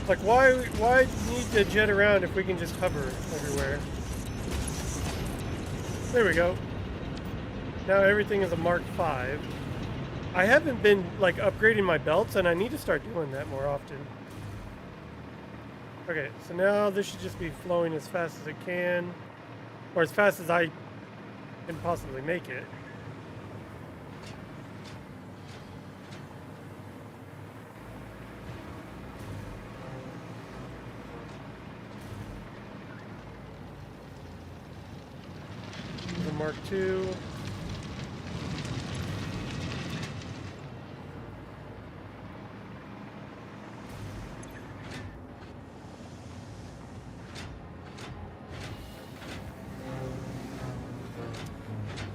Like, why need to jet around if we can just hover everywhere? There we go. Now everything is a Mark V. I haven't been, like, upgrading my belts, and I need to start doing that more often. Okay, so now this should just be flowing as fast as it can. Or as fast as I can possibly make it. Mark II.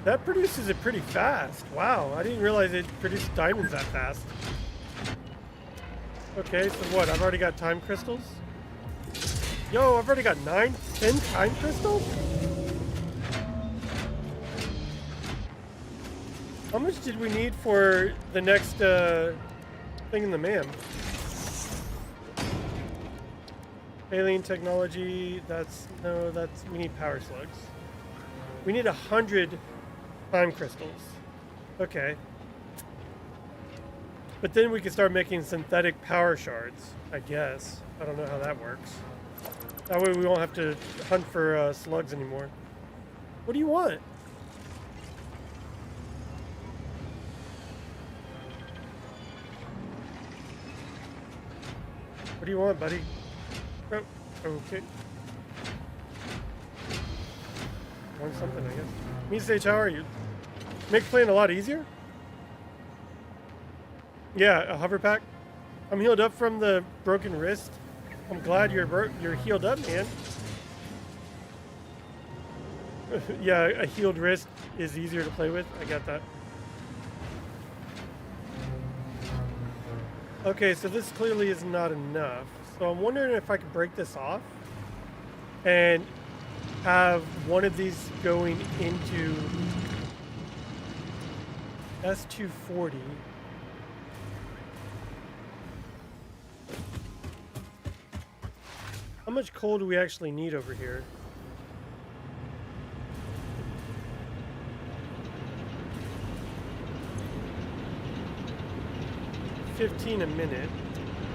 That produces it pretty fast. Wow, I didn't realize it produced diamonds that fast. Okay, so what? I've already got time crystals? Yo, I've already got 10 time crystals? How much did we need for the next thing in the man? Alien technology, we need power slugs. We need 100 time crystals. Okay. But then we can start making synthetic power shards, I guess. I don't know how that works. That way we won't have to hunt for slugs anymore. What do you want? What do you want, buddy? Oh, okay. Want something, I guess. Me stage, how are you? Make playing a lot easier? Yeah, a hover pack. I'm healed up from the broken wrist. I'm glad you're healed up, man. Yeah, a healed wrist is easier to play with. I got that. Okay, so this clearly is not enough. So I'm wondering if I could break this off and have one of these going into S240. How much coal do we actually need over here? $15 a minute.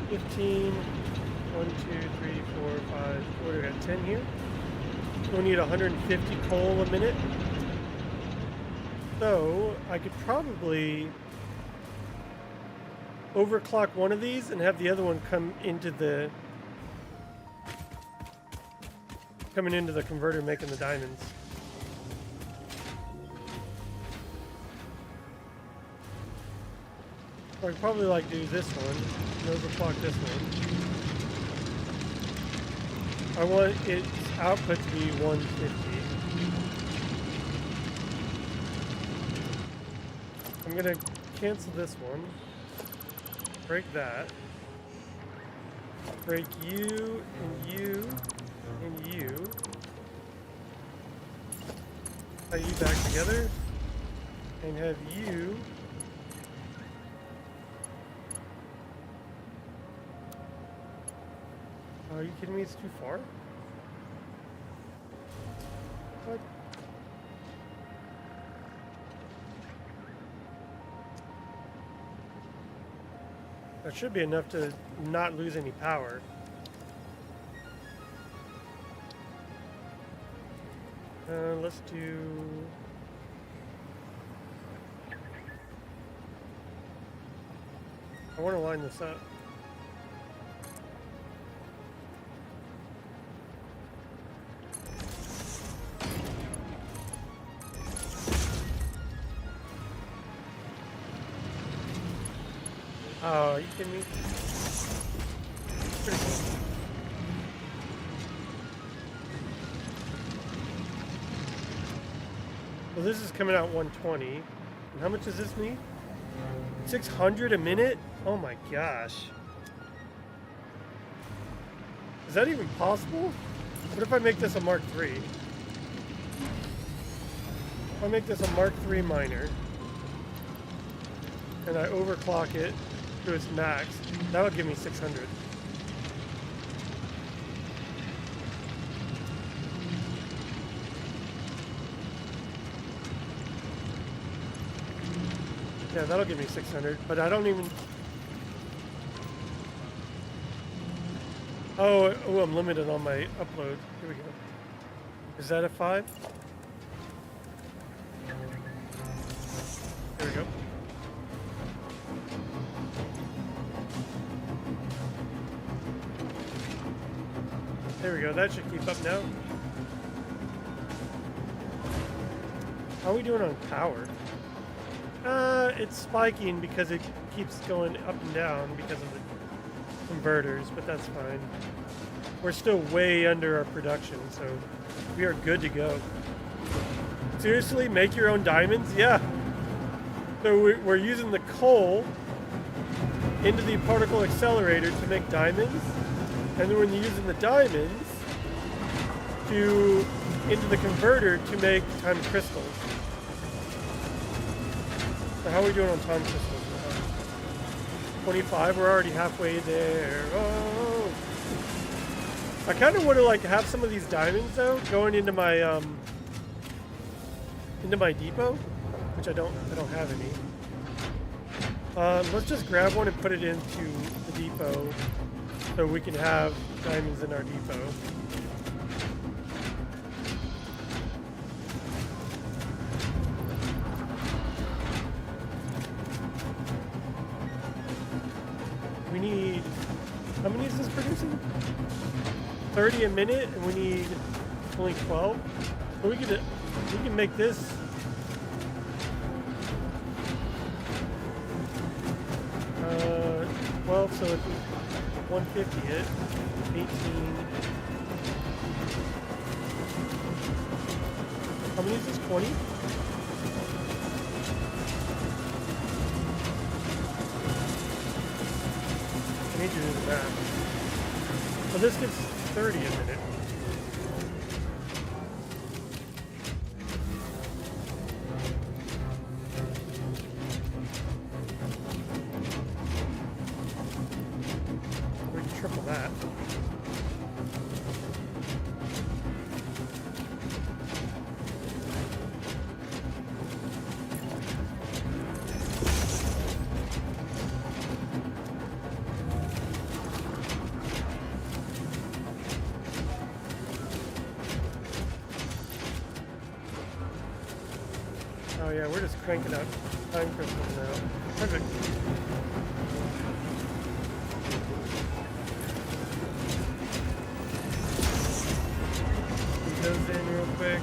15. 1, 2, 3, 4, 5. What do we got? 10 here. We'll need 150 coal a minute. So I could probably overclock one of these and have the other one coming into the converter, making the diamonds. Or I'd probably like do this one and overclock this one. I want its output to be 150. I'm gonna cancel this one. Break that. Break you and you and you. Tie you back together. And have you. Are you kidding me? It's too far? What? That should be enough to not lose any power. Let's do... I want to line this up. Oh, are you kidding me? Pretty cool. So this is coming out 120. And how much does this need? 600 a minute? Oh my gosh. Is that even possible? What if I make this a Mark III? If I make this a Mark III miner, and I overclock it to its max, that'll give me 600. Yeah, that'll give me 600, but I don't even... Oh, I'm limited on my upload. Here we go. Is that a 5? There we go. There we go. That should keep up now. How are we doing on power? It's spiking because it keeps going up and down because of the converters, but that's fine. We're still way under our production, so we are good to go. Seriously, make your own diamonds? Yeah. So we're using the coal into the particle accelerator to make diamonds, and then we're using the diamonds into the converter to make time crystals. So how are we doing on time crystals now? 25, we're already halfway there. Oh! I kind of want to like have some of these diamonds though going into my depot, which I don't have any. Let's just grab one and put it into the depot so we can have diamonds in our depot. We need, how many is this producing? 30 a minute, and we need only 12. So we can make this. Uh, 12. So if we 150 it, 18. How many is this? 20. I need to do the math. So this gets 30 a minute. We can triple that. Oh yeah, we're just cranking out time crystals now. Perfect. Put those in real quick.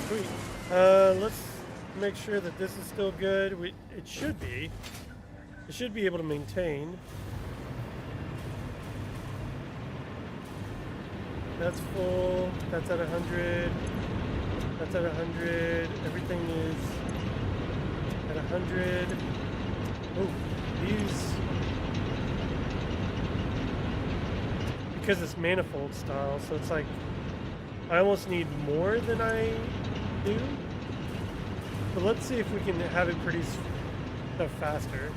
Sweet. Let's make sure that this is still good. It should be. It should be able to maintain. That's full. That's at 100. That's at 100. Everything is at 100. Oh, these. Because it's manifold style, so it's like I almost need more than I do. But let's see if we can have it produce stuff faster.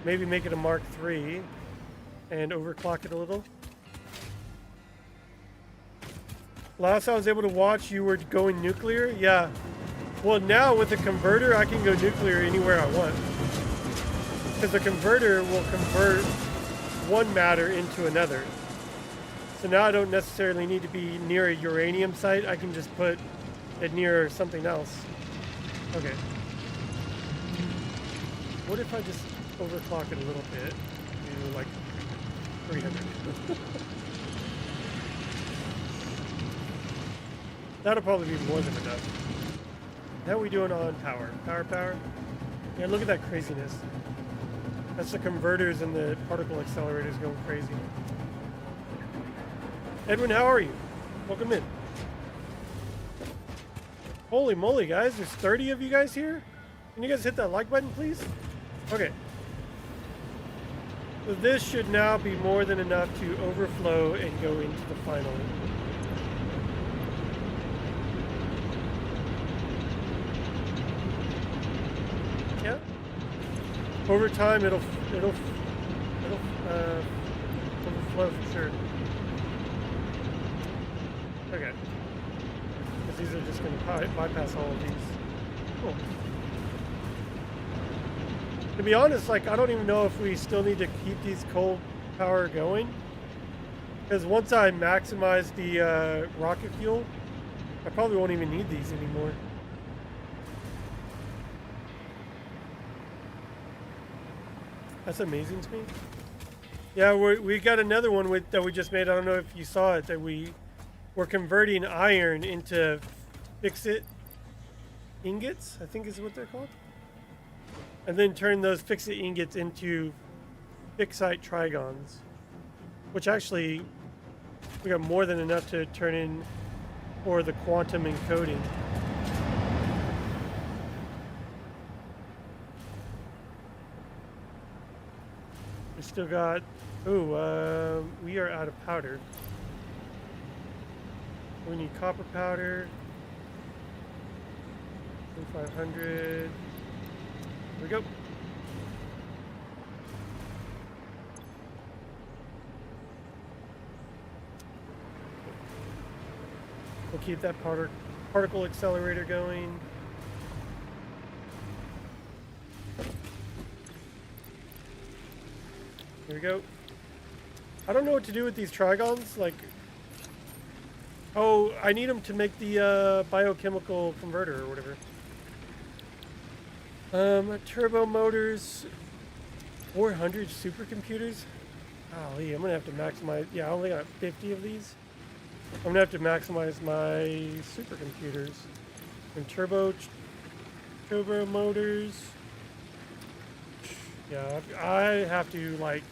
Maybe make it a Mark III and overclock it a little. Last I was able to watch, you were going nuclear? Yeah. Well, now with the converter, I can go nuclear anywhere I want. Because the converter will convert one matter into another. So now I don't necessarily need to be near a uranium site. I can just put it near something else. Okay. What if I just overclock it a little bit to like 300? That'll probably be more than enough. How are we doing on power? Power. Yeah, look at that craziness. That's the converters and the particle accelerators going crazy. Edwin, how are you? Welcome in. Holy moly, guys. There's 30 of you guys here? Can you guys hit that like button, please? Okay. So this should now be more than enough to overflow and go into the final. Yeah. Over time, it'll overflow for sure. Okay. Because these are just going to bypass all of these. Cool. To be honest, like, I don't even know if we still need to keep these coal power going. Because once I maximize the rocket fuel, I probably won't even need these anymore. That's amazing to me. Yeah, we got another one that we just made. I don't know if you saw it, that we're converting iron into fix-it ingots, I think is what they're called. And then turn those fix-it ingots into fixite trigons, which actually we got more than enough to turn in for the quantum encoding. We still got, we are out of powder. We need copper powder. 500. Here we go. We'll keep that particle accelerator going. Here we go. I don't know what to do with these trigons. Like, oh, I need them to make the biochemical converter or whatever. Turbo motors, 400 supercomputers. Golly, I'm gonna have to maximize. Yeah, I only got 50 of these. I'm gonna have to maximize my supercomputers. And turbo motors. Yeah, I have to like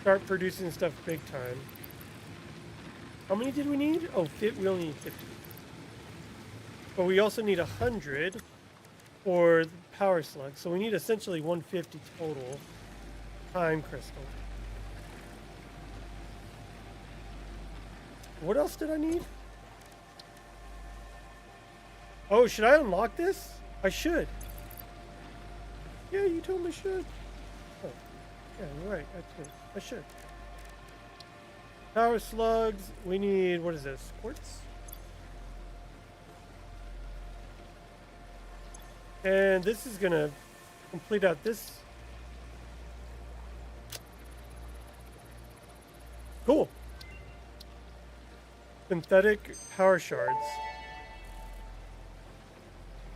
start producing stuff big time. How many did we need? Oh, we only need 50. But we also need 100 for the power slug. So we need essentially 150 total time crystal. What else did I need? Oh, should I unlock this? I should. Yeah, you told me I should. Oh, yeah, you're right. I should. Power slugs. We need, what is this? Quartz? And this is gonna complete out this. Cool. Synthetic power shards.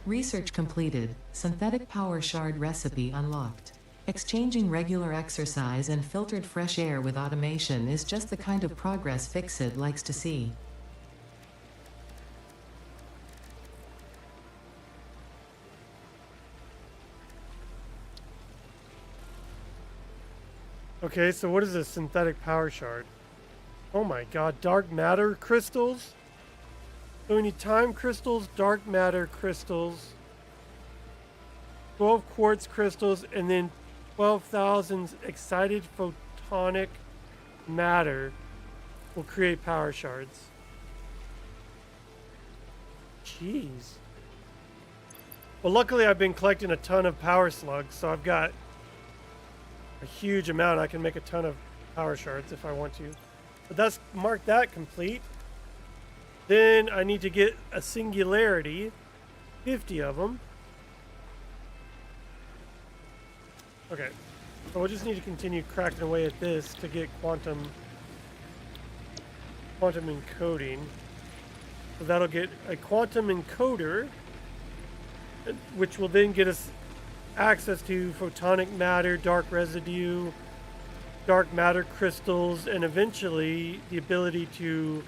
Research completed. Synthetic power shard recipe unlocked. Exchanging regular exercise and filtered fresh air with automation is just the kind of progress Fixit likes to see. Okay, so what is a synthetic power shard? Oh my god, dark matter crystals? So we need time crystals, dark matter crystals, 12 quartz crystals, and then 12,000 excited photonic matter will create power shards. Jeez. Well, luckily I've been collecting a ton of power slugs, so I've got a huge amount. I can make a ton of power shards if I want to. But mark that complete. Then I need to get a singularity, 50 of them. Okay, so we'll just need to continue cracking away at this to get quantum encoding. So that'll get a quantum encoder, which will then get us access to photonic matter, dark residue, dark matter crystals, and eventually the ability to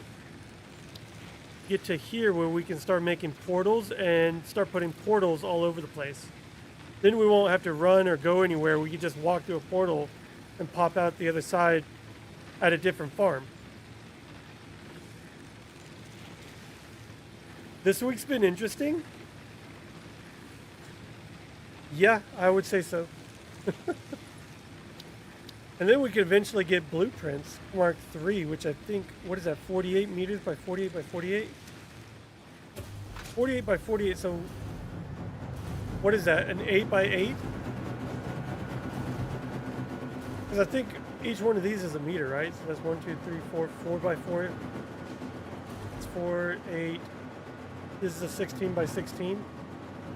get to here where we can start making portals and start putting portals all over the place. Then we won't have to run or go anywhere. We can just walk through a portal and pop out the other side at a different farm. This week's been interesting. Yeah, I would say so. And then we could eventually get blueprints, Mark III, which I think, what is that, 48 meters by 48 by 48? 48 by 48, so what is that, an 8 by 8? Because I think each one of these is a meter, right? So that's 1, 2, 3, 4, 4 by 4. It's 4, 8. This is a 16 by 16.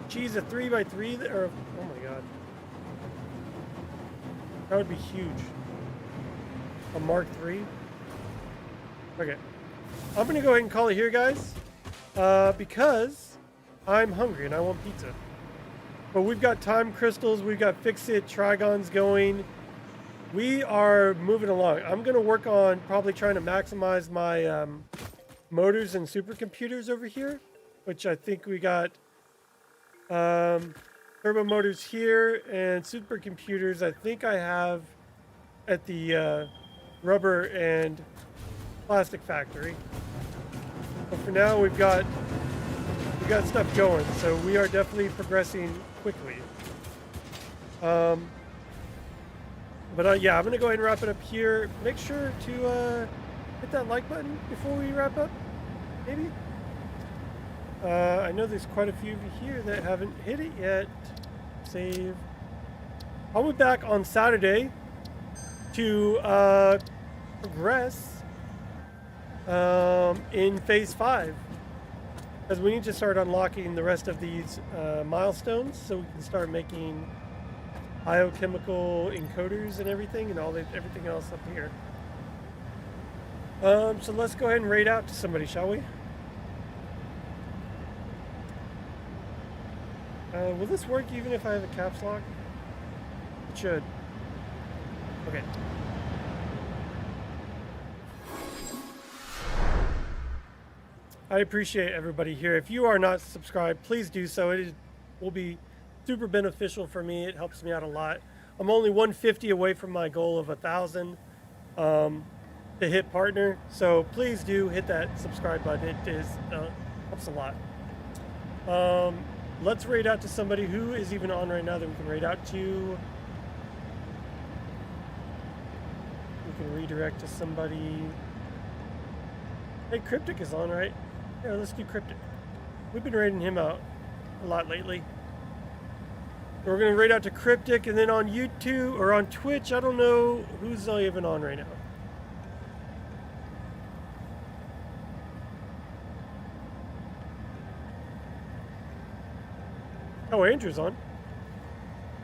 Geez, a 3 by 3, or, oh my god. That would be huge. A Mark III. Okay. I'm going to go ahead and call it here, guys. Because I'm hungry and I want pizza. But we've got time crystals. We've got fix-it trigons going. We are moving along. I'm going to work on probably trying to maximize my motors and supercomputers over here. Which I think we got turbo motors here and supercomputers I think I have at the rubber and plastic factory. But for now we got stuff going, so we are definitely progressing quickly. But yeah, I'm gonna go ahead and wrap it up here. Make sure to hit that like button before we wrap up, maybe. I know there's quite a few of you here that haven't hit it yet. Save. I'll be back on Saturday to progress in phase 5. Because we need to start unlocking the rest of these milestones so we can start making biochemical encoders and everything and everything else up here. So let's go ahead and raid out to somebody, shall we? Will this work even if I have a caps lock? It should. Okay. I appreciate everybody here. If you are not subscribed, please do so. It will be super beneficial for me. It helps me out a lot. I'm only 150 away from my goal of 1,000 to hit partner. So please do hit that subscribe button. It helps a lot. Let's raid out to somebody who is even on right now that we can raid out to. We can redirect to somebody. Hey, Cryptic is on, right? Yeah, let's do Cryptic. We've been raiding him out a lot lately. We're going to raid out to Cryptic, and then on YouTube or on Twitch, I don't know who's even on right now. Oh, Andrew's on.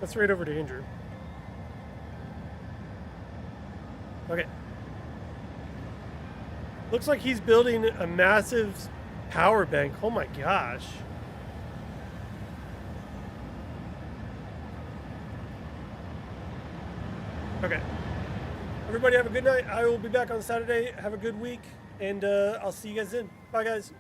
Let's raid over to Andrew. Okay. Looks like he's building a massive power bank. Oh my gosh. Okay. Everybody have a good night. I will be back on Saturday. Have a good week. And I'll see you guys then. Bye, guys.